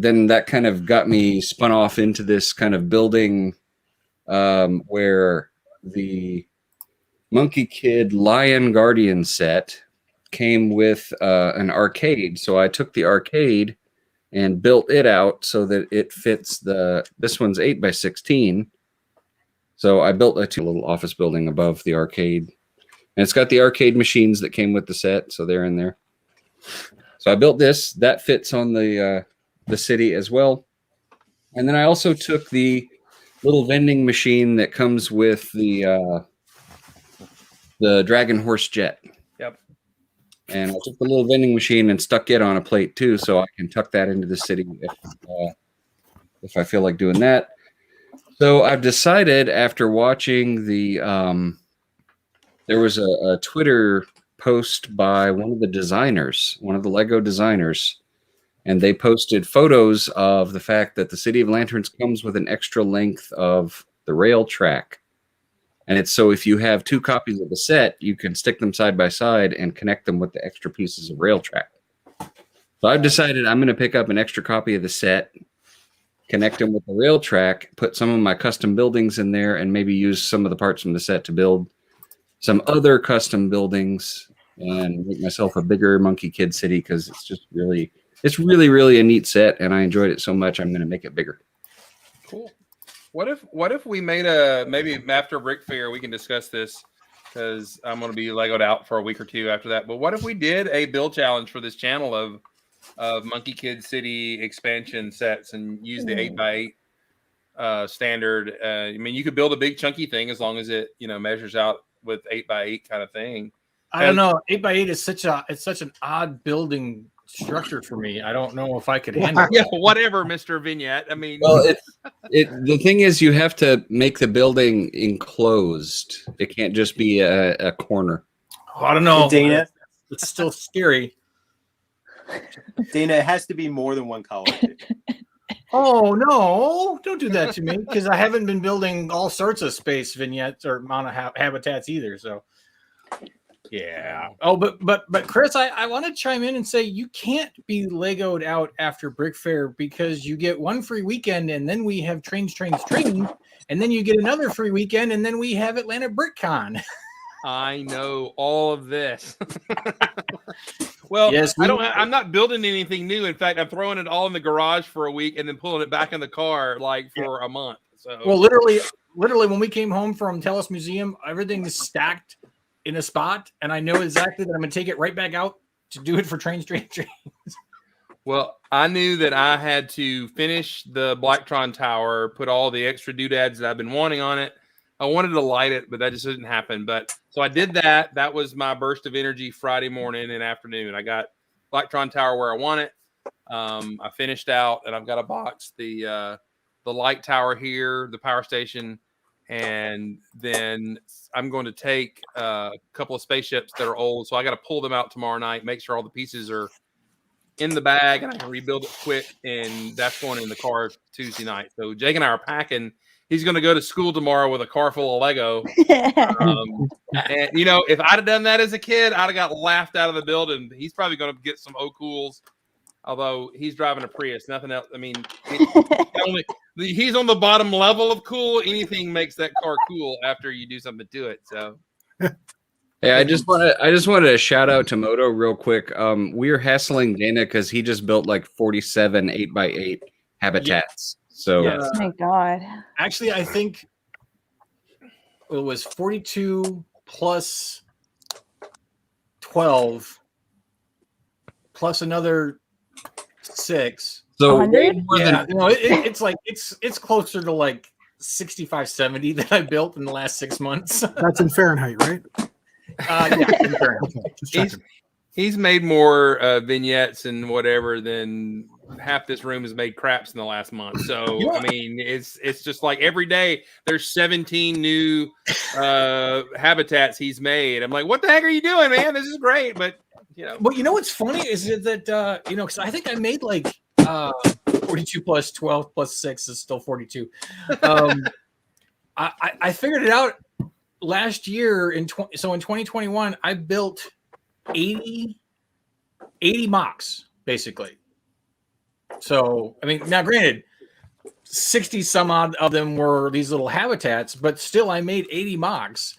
then that kind of got me spun off into this kind of building where the Monkey Kid Lion Guardian set came with an arcade. So I took the arcade and built it out so that it fits this one's 8x16. So I built a little office building above the arcade. And it's got the arcade machines that came with the set, so they're in there. So I built this. That fits on the city as well. And then I also took the little vending machine that comes with the Dragon Horse jet. Yep. And I took the little vending machine and stuck it on a plate too, so I can tuck that into the city if I feel like doing that. So I've decided after watching the there was a Twitter post by one of the Lego designers, and they posted photos of the fact that the City of Lanterns comes with an extra length of the rail track. And it's so if you have two copies of the set, you can stick them side by side and connect them with the extra pieces of rail track. So I've decided I'm going to pick up an extra copy of the set, connect them with the rail track, put some of my custom buildings in there, and maybe use some of the parts from the set to build some other custom buildings and make myself a bigger Monkey Kid City because it's really a neat set, and I enjoyed it so much I'm going to make it bigger. Cool. What if we made maybe after Brick Fair we can discuss this. because I'm going to be Legoed out for a week or two after that. But what if we did a build challenge for this channel of Monkey Kid City expansion sets and use the 8x8 standard? I mean, you could build a big chunky thing as long as it measures out with 8x8 kind of thing. I don't know. 8x8 is such an odd building structure for me. I don't know if I could handle it. Yeah, whatever, Mr. Vignette. I mean, well, the thing is, you have to make the building enclosed. It can't just be a corner. Oh, I don't know, Dana. It's still scary. Dana, it has to be more than one color. Oh no! Don't do that to me, because I haven't been building all sorts of space vignettes or amount of habitats either. So. Yeah. Oh, but Chris, I want to chime in and say you can't be Legoed out after Brickfair because you get one free weekend and then we have trains, and then you get another free weekend and then we have Atlanta BrickCon. I know all of this. Well, yes, I'm not building anything new. In fact, I'm throwing it all in the garage for a week and then pulling it back in the car for a month. So well, literally when we came home from Tellus Museum, everything is stacked in a spot, and I know exactly that I'm going to take it right back out to do it for trains. Well, I knew that I had to finish the Blacktron Tower, put all the extra doodads that I've been wanting on it. I wanted to light it, but that just didn't happen. But so I did that. That was my burst of energy Friday morning and afternoon. I got Blacktron Tower where I want it. I finished out, and I've got a box, the light tower here, the power station. And then I'm going to take a couple of spaceships that are old. So I got to pull them out tomorrow night, make sure all the pieces are in the bag, and I can rebuild it quick. And that's going in the car Tuesday night. So Jake and I are packing. He's going to go to school tomorrow with a car full of Lego. And, if I'd have done that as a kid, I'd have got laughed out of the building. He's probably going to get some O'Cools. Although he's driving a Prius, nothing else. I mean, he's on the bottom level of cool. Anything makes that car cool after you do something to it. So, hey, I just wanted to shout out to Moto real quick. We're hassling Dana because he just built like 47 8x8 habitats. Yeah. So, oh my God! Actually, I think it was 42 plus 12 plus another 6. So it's like it's closer to like 65, 70 that I built in the last 6 months. That's in Fahrenheit, right? Yeah, in Fahrenheit. Okay, he's made more vignettes and whatever than half this room has made craps in the last month. So I mean, it's just like every day there's 17 new habitats he's made. I'm like, what the heck are you doing, man? This is great, but. Well, what's funny is that because I think I made like 42 plus 12 plus 6 is still 42. I figured it out last year in 2021 I built 80 mocks basically. So I mean, now granted, 60 some odd of them were these little habitats, but still I made 80 mocks.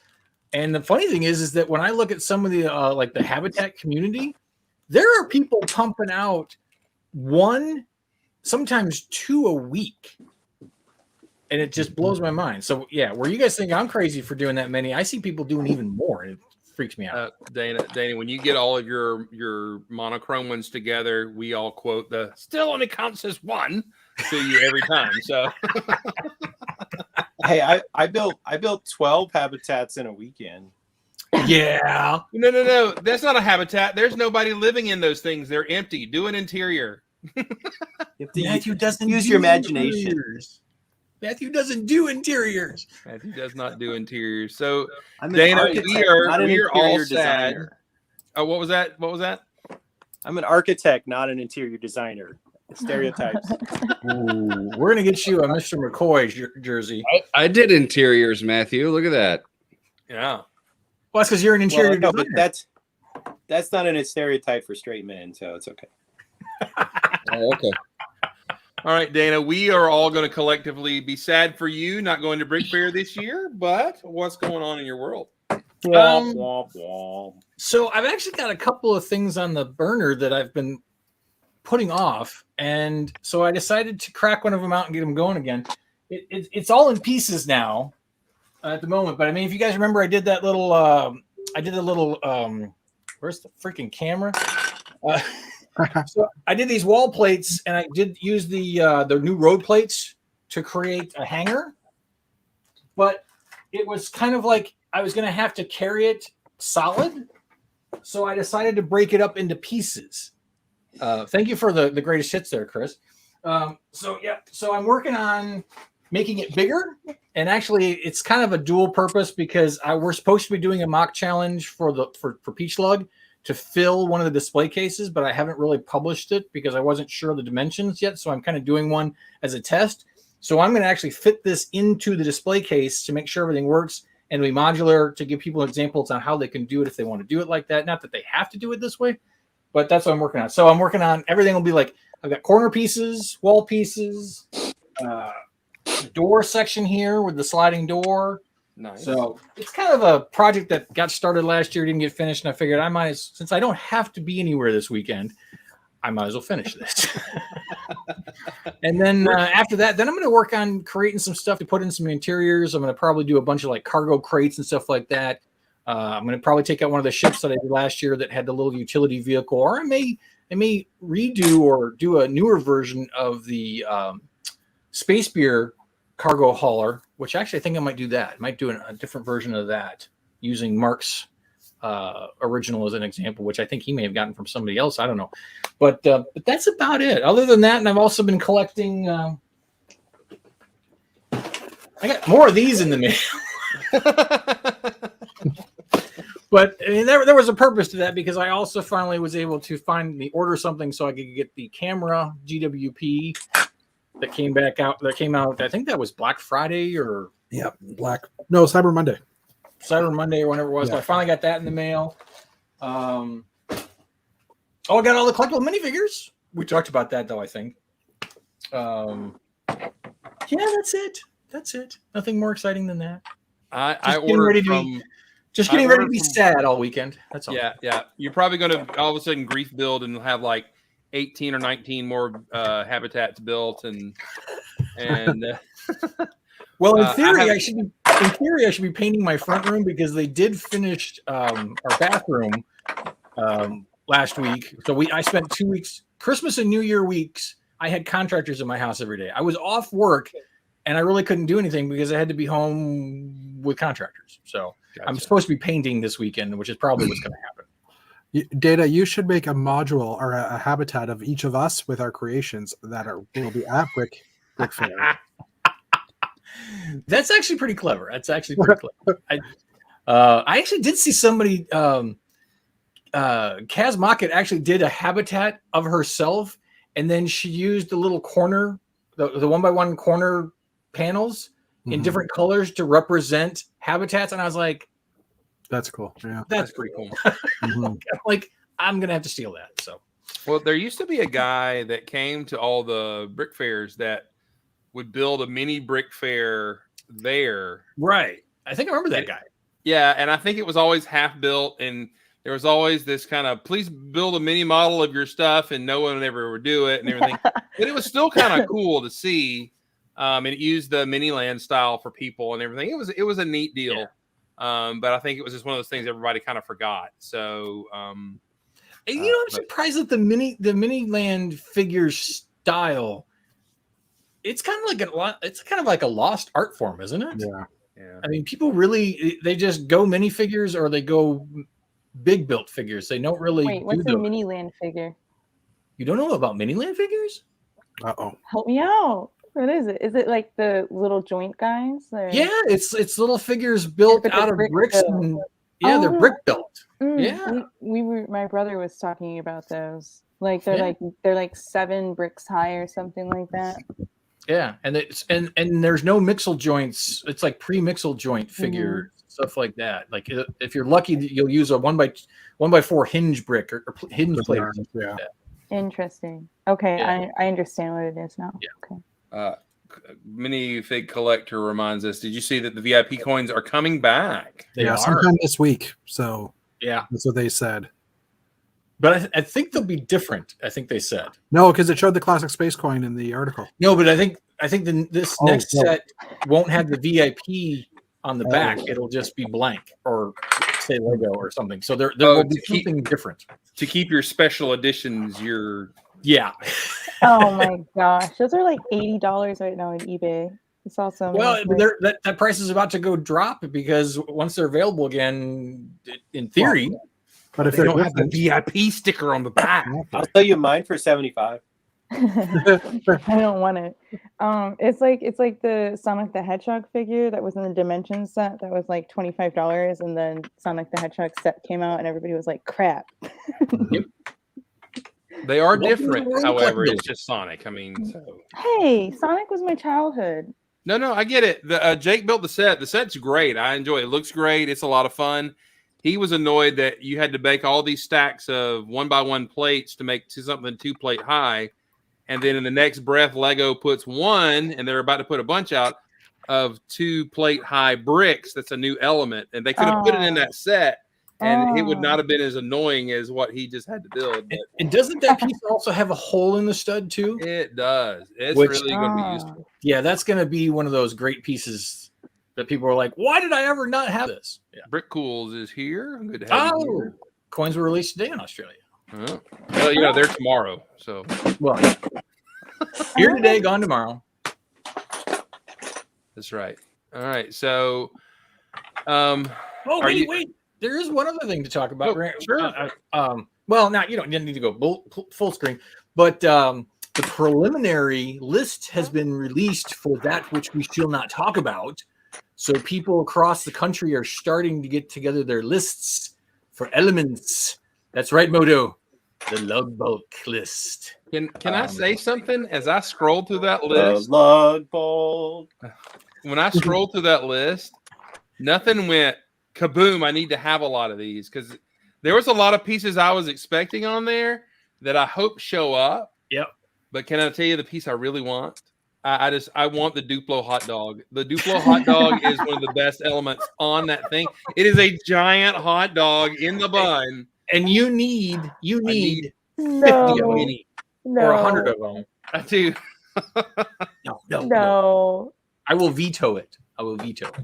And the funny thing is that when I look at some of the like the habitat community, there are people pumping out 1, sometimes 2 a week, and it just blows my mind. So yeah, where you guys think I'm crazy for doing that many, I see people doing even more, and it freaks me out. Dana, when you get all of your monochrome ones together, we all quote the "still only counts as one" to you every time. So. Hey, I built 12 habitats in a weekend. Yeah. No. That's not a habitat. There's nobody living in those things. They're empty. Do an interior. Matthew doesn't use your imagination. Interiors. Matthew doesn't do interiors. Matthew does not do interiors. So Dana, we are all sad. Oh, what was that? I'm an architect, not an interior designer. Stereotypes. Ooh, we're gonna get you a Mr. McCoy jersey. I did interiors, Matthew. Look at that. Yeah. Well, that's because you're an interior designer. But that's not a stereotype for straight men, so it's okay. Oh, okay. All right, Dana. We are all going to collectively be sad for you not going to Brickfair this year. But what's going on in your world? So I've actually got a couple of things on the burner that I've been putting off, and so I decided to crack one of them out and get them going again. It's all in pieces now, at the moment. But I mean, if you guys remember, I did that little. Where's the freaking camera? So I did these wall plates, and I did use the new road plates to create a hanger. But it was kind of like I was going to have to carry it solid, so I decided to break it up into pieces. Thank you for the greatest hits there, Chris. So I'm working on making it bigger, and actually it's kind of a dual purpose because we're supposed to be doing a mock challenge for Peach Lug to fill one of the display cases, but I haven't really published it because I wasn't sure of the dimensions yet. So I'm kind of doing one as a test. So I'm going to actually fit this into the display case to make sure everything works and be modular to give people examples on how they can do it if they want to do it like that. Not that they have to do it this way, but that's what I'm working on. So I'm working on everything will be like, I've got corner pieces, wall pieces, door section here with the sliding door. Nice. So it's kind of a project that got started last year, didn't get finished, and I figured since I don't have to be anywhere this weekend, I might as well finish this. And then after that, then I'm going to work on creating some stuff to put in some interiors. I'm going to probably do a bunch of like cargo crates and stuff like that. I'm going to probably take out one of the ships that I did last year that had the little utility vehicle, or I may redo or do a newer version of the Space Beer cargo hauler, which actually I think I might do that. I might do a different version of that using Mark's original as an example, which I think he may have gotten from somebody else. I don't know. But that's about it. Other than that, and I've also been collecting. I got more of these in the mail. But I mean, there was a purpose to that because I also finally was able to order something so I could get the camera GWP that came out. I think that was Black Friday or Cyber Monday. Cyber Monday or whenever it was. Yeah. But I finally got that in the mail. I got all the collectible minifigures. We talked about that though, I think. That's it. Nothing more exciting than that. I ordered getting ready to be sad all weekend. That's all. Yeah. You're probably going to all of a sudden grief build and have like 18 or 19 more habitats built and well, in theory, I should be painting my front room because they did finish our bathroom last week. So I spent 2 weeks, Christmas and New Year weeks. I had contractors in my house every day. I was off work, and I really couldn't do anything because I had to be home with contractors. So gotcha. I'm supposed to be painting this weekend, which is probably what's going to happen. Data, you should make a module or a habitat of each of us with our creations that will be at Brickfair. That's actually pretty clever. I actually did see somebody. Kaz Mockett actually did a habitat of herself, and then she used the little corner, the 1x1 corner panels in different colors to represent habitats, and I was like, that's cool. Yeah, that's pretty cool. Like, I'm gonna have to steal that. So, well, there used to be a guy that came to all the brick fairs that would build a mini brick fair there. Right. I think I remember that guy. Yeah, and I think it was always half built, and there was always this kind of, please build a mini model of your stuff, and no one ever would do it and everything. But it was still kind of cool to see. And it used the mini land style for people and everything. It was a neat deal. Yeah. But I think it was just one of those things everybody kind of forgot. So, I'm surprised that the mini land figure style. It's kind of like a lost art form, isn't it? Yeah. I mean, people they just go minifigures or they go big built figures. They don't really. Wait, what's a mini land figure? You don't know about mini land figures? Uh-oh. Help me out. What is it? Is it like the little joint guys? Or... Yeah, it's little figures built out of bricks. They're brick built. Yeah, we were. My brother was talking about those. Like they're like 7 bricks high or something like that. Yeah, and there's no mixel joints. It's like pre-mixel joint figure stuff like that. Like if you're lucky, you'll use a 1x4 hinge brick or hinge plate. Yeah. Interesting. Okay, yeah. I understand what it is now. Yeah. Okay. Minifig Collector reminds us, did you see that the VIP coins are coming back? They are sometime this week. So yeah, that's what they said. But I think they'll be different. I think they said no, because it showed the classic space coin in the article. No, but I think this next set won't have the VIP on the back, it'll just be blank or say Lego or something. So there will be something different to keep your special editions. Yeah. Oh my gosh, those are like $80 right now on eBay. It's awesome. Well, that price is about to go drop because once they're available again, in theory. But if they don't have the VIP sticker on the back, I'll sell you mine for $75. I don't want it. It's like the Sonic the Hedgehog figure that was in the Dimensions set that was like $25, and then Sonic the Hedgehog set came out, and everybody was like, "Crap." Yep. They are different, however. It's just Sonic. I mean, so. Hey, Sonic was my childhood. No, I get it. Jake built the set. The set's great. I enjoy it. It looks great. It's a lot of fun. He was annoyed that you had to bake all these stacks of 1x1 plates to make something 2-plate high. And then in the next breath, Lego puts one, and they're about to put a bunch out of 2-plate high bricks. That's a new element. And they could have put it in that set, and it would not have been as annoying as what he just had to build. And doesn't that piece also have a hole in the stud too? It does. It's really going to be useful. Yeah, that's going to be one of those great pieces that people are like, why did I ever not have this? Yeah. Brick Cools is here. Good to have you here. Coins were released today in Australia. Well, they're tomorrow. So, well, here today, gone tomorrow. That's right. All right. So, wait. There is one other thing to talk about. Sure. Well, now you don't need to go full screen, but the preliminary list has been released for that which we shall not talk about. So people across the country are starting to get together their lists for elements. That's right, Moto. The lug bulk list. Can I say something as I scroll through that list? The lug bulk. When I scrolled through that list, nothing went kaboom. I need to have a lot of these because there was a lot of pieces I was expecting on there that I hope show up. Yep. But can I tell you the piece I really want? I want the Duplo hot dog. The Duplo hot dog is one of the best elements on that thing. It is a giant hot dog in the bun. And you need 50 No. of them, or 100 of them. I do. No. I will veto it.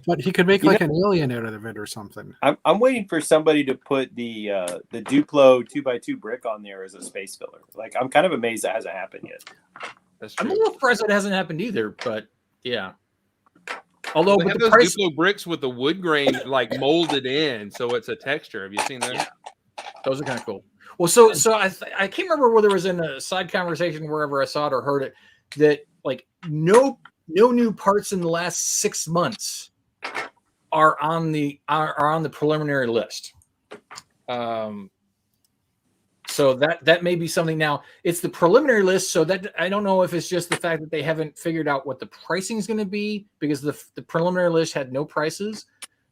But he could make like an alien out of it or something. I'm waiting for somebody to put the Duplo 2x2 brick on there as a space filler. Like, I'm kind of amazed that hasn't happened yet. That's true. I'm a little surprised it hasn't happened either, but yeah. Although they have those Duplo bricks with the wood grain like molded in, so it's a texture. Have you seen that? Yeah. Those are kind of cool. Well, so I can't remember whether it was in a side conversation wherever I saw it or heard it that like no new parts in the last 6 months are on the preliminary list. So that may be something. Now it's the preliminary list, so that I don't know if it's just the fact that they haven't figured out what the pricing is going to be because the preliminary list had no prices.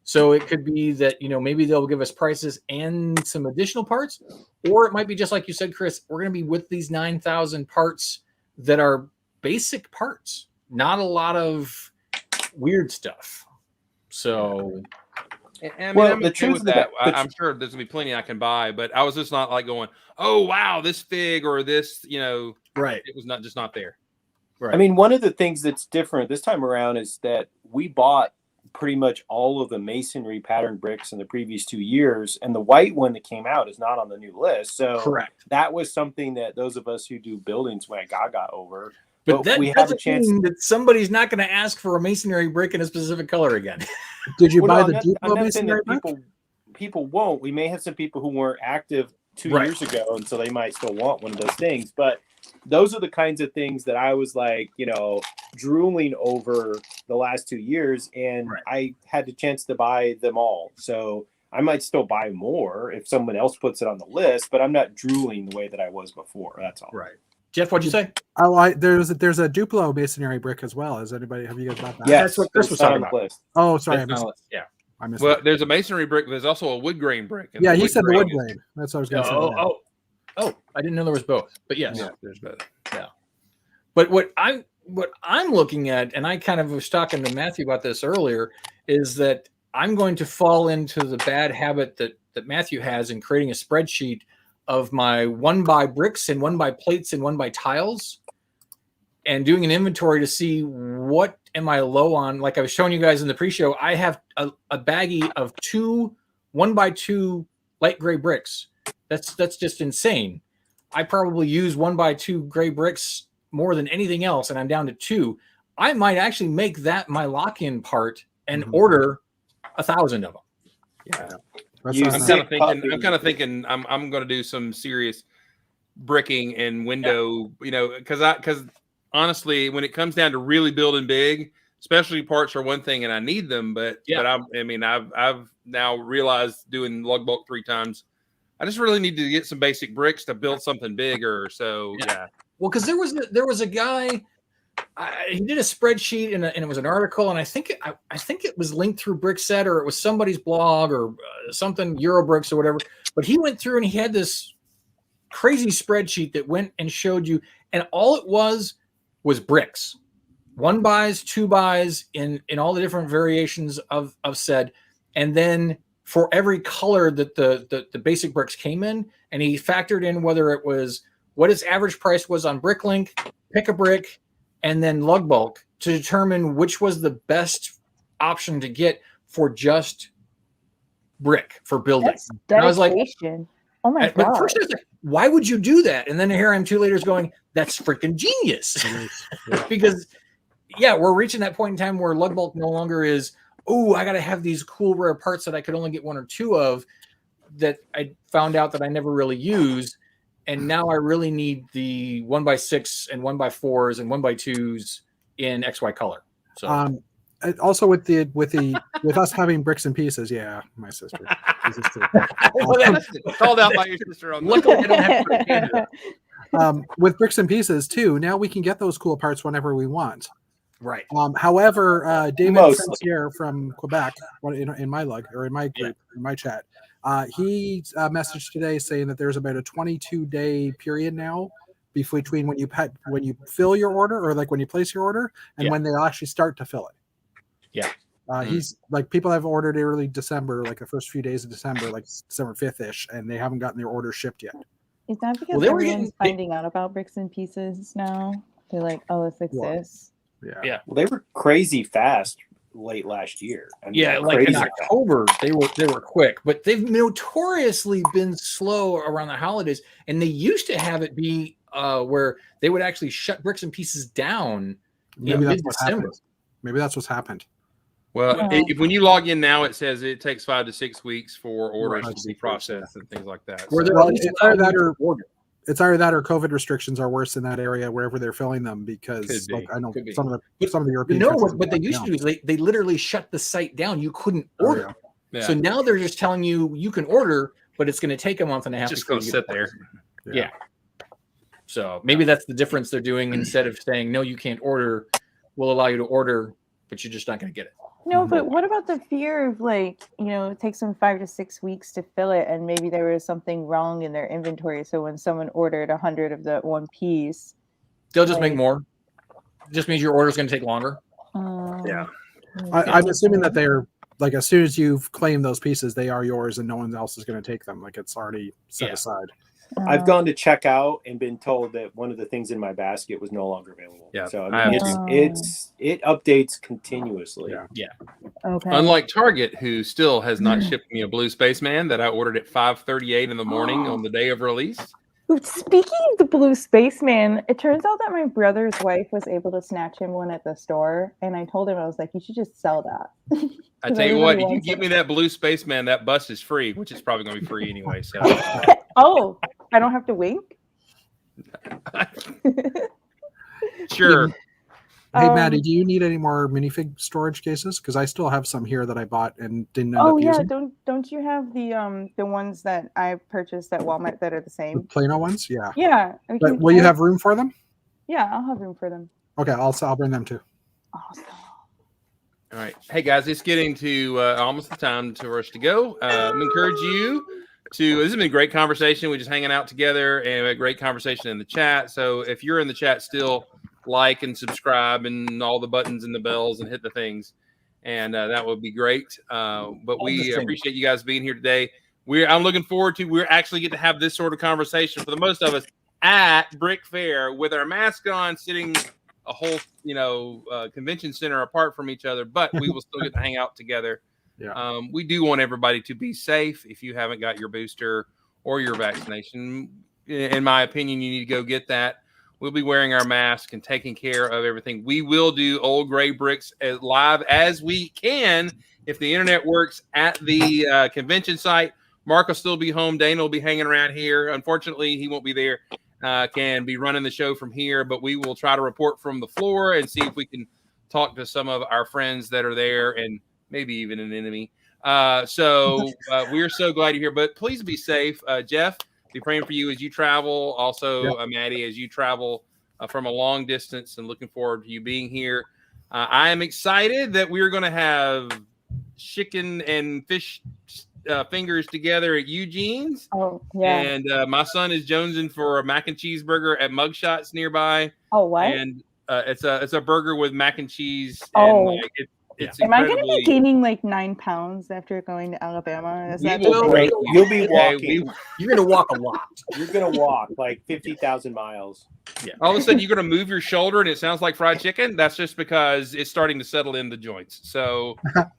So it could be that, maybe they'll give us prices and some additional parts, or it might be just like you said, Chris, we're going to be with these 9,000 parts that are basic parts, not a lot of weird stuff. So, I'm okay with that. I'm sure there's gonna be plenty I can buy, but I was just not like going, oh wow, this fig or this, right. It was not there. Right. I mean, one of the things that's different this time around is that we bought pretty much all of the masonry pattern bricks in the previous 2 years, and the white one that came out is not on the new list. So correct. That was something that those of us who do buildings went gaga over. But that we have a chance that somebody's not going to ask for a masonry brick in a specific color again. Did you buy the Duplo masonry brick? People won't. We may have some people who weren't active 2 years ago, and so they might still want one of those things. But those are the kinds of things that I was like, drooling over the last 2 years, and I had the chance to buy them all. So I might still buy more if someone else puts it on the list, but I'm not drooling the way that I was before. That's all. Right. Jeff, what'd you say? There's a Duplo masonry brick as well. Have you guys bought that? Yes, that's what Chris was talking about. Oh, sorry, I missed it. There's a masonry brick. There's also a wood grain brick. Yeah, he said the wood grain. That's what I was going to say. Oh, I didn't know there was both. But yes, there's both. Yeah. But what I'm looking at, and I kind of was talking to Matthew about this earlier, is that I'm going to fall into the bad habit that Matthew has in creating a spreadsheet of my 1x bricks and 1x plates and 1x tiles. and doing an inventory to see what am I low on. Like I was showing you guys in the pre-show, I have a baggie of 2 1x2 light gray bricks. That's just insane. I probably use 1x2 gray bricks more than anything else, and I'm down to 2. I might actually make that my lock-in part and order 1,000 of them. Yeah. I'm kind of thinking I'm going to do some serious bricking and window, because honestly, when it comes down to really building big, specialty parts are one thing, and I need them. But I've now realized doing lug bulk 3 times, I just really need to get some basic bricks to build something bigger. So yeah. Well, because there was a guy. He did a spreadsheet and it was an article, and I think it was linked through Brickset, or it was somebody's blog or something, Eurobricks or whatever. But he went through and he had this crazy spreadsheet that went and showed you, and all it was bricks, 1x, 2x in all the different variations of said, and then for every color that the basic bricks came in, and he factored in whether it was what its average price was on Bricklink, Pick a Brick, and then lug bulk to determine which was the best option to get for just brick for building. That's dedication. And I was like, oh my God. But first I was like, why would you do that? And then here I am 2 later going, that's freaking genius. Because we're reaching that point in time where lug bulk no longer is, I got to have these cool rare parts that I could only get 1 or 2 of that I found out that I never really use. And now I really need the 1x6 and 1x4s and 1x2s in XY color. So also with us having bricks and pieces, my sister. Called out by your sister on Luckily, I don't have to with bricks and pieces too. Now we can get those cool parts whenever we want. Right. However, David Frontier from Quebec, in my lug or in my group, in my chat, he messaged today saying that there's about a 22-day period now between when you fill your order, or like when you place your order, and when they actually start to fill it. Yeah. He's like, people have ordered early December, like the first few days of December, like December 5th-ish, and they haven't gotten their order shipped yet. Is that because everyone's finding out about bricks and pieces now? They're like, oh, this exists. Yeah. Well, they were crazy fast late last year. Like in October, they were quick, but they've notoriously been slow around the holidays. And they used to have it be where they would actually shut bricks and pieces down. Maybe that's what happened. Maybe that's what's happened. Well, if when you log in now, it says it takes 5 to 6 weeks for orders to be processed and things like that. It's either that or COVID restrictions are worse in that area wherever they're filling them, because I know some of the European. What they used to do is they literally shut the site down. You couldn't order. So now they're just telling you can order, but it's going to take a month and a half. Just go sit there. Yeah. So maybe that's the difference they're doing. Instead of saying no, you can't order, we'll allow you to order, but you're just not going to get it. No, but what about the fear of it takes them 5 to 6 weeks to fill it, and maybe there was something wrong in their inventory. So when someone ordered 100 of the one piece, they'll just make more. It just means your order is going to take longer. I'm assuming that they're like, as soon as you've claimed those pieces, they are yours, and no one else is going to take them. Like, it's already set aside. I've gone to check out and been told that one of the things in my basket was no longer available. Yeah. So I mean, it updates continuously. Yeah. Okay. Unlike Target, who still has not shipped me a blue spaceman that I ordered at 5:38 in the morning on the day of release. Speaking of the blue spaceman, it turns out that my brother's wife was able to snatch him one at the store, and I told him, I was like, you should just sell that. I tell you what, if you give me that blue spaceman, that bus is free, which is probably going to be free anyway. So. Oh, I don't have to wink? Sure. Hey, Maddie, do you need any more minifig storage cases? Because I still have some here that I bought and didn't end up using. Don't you have the ones that I purchased at Walmart that are the same? The Plano ones? Yeah. Yeah. But will you have room for them? Yeah, I'll have room for them. Okay, I'll bring them too. Awesome. All right. Hey, guys, it's getting to almost the time for us to go. I'm encourage you to, this has been a great conversation. We're just hanging out together and a great conversation in the chat. So if you're in the chat still, like and subscribe and all the buttons and the bells and hit the things. And that would be great. But we appreciate you guys being here today. I'm looking forward to, we're actually get to have this sort of conversation for the most of us at Brick Fair with our mask on, sitting a whole, convention center apart from each other, but we will still get to hang out together. Yeah. We do want everybody to be safe. If you haven't got your booster or your vaccination, in my opinion, you need to go get that. We'll be wearing our mask and taking care of everything. We will do Old Gray Bricks as live as we can if the internet works at the convention site. Mark will still be home. Dana will be hanging around here. Unfortunately, he won't be there. Can be running the show from here, but we will try to report from the floor and see if we can talk to some of our friends that are there and maybe even an enemy. So we're so glad you're here, but please be safe. Jeff, be praying for you as you travel. Also, Maddie, as you travel from a long distance, and looking forward to you being here. I am excited that we're going to have chicken and fish fingers together at Eugene's. Oh, yeah. And my son is jonesing for a mac and cheese burger at Mugshots nearby. Oh, what? And it's a burger with mac and cheese. Oh. And it's Am I going to incredibly... be gaining like 9 pounds after going to Alabama? Is that You'll be walking. You're going to walk a lot. You're going to walk like 50,000 miles. Yeah. All of a sudden, you're going to move your shoulder, and it sounds like fried chicken. That's just because it's starting to settle in the joints. So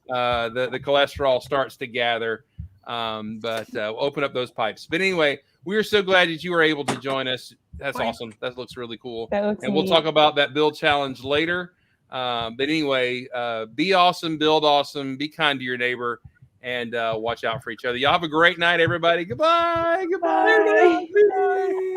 the cholesterol starts to gather. But we'll open up those pipes. But anyway, we are so glad that you were able to join us. That's awesome. That looks really cool. That looks we'll neat. talk about that build challenge later. But anyway, be awesome, build awesome, be kind to your neighbor, and watch out for each other. Y'all have a great night, everybody. Goodbye. Goodbye. Bye.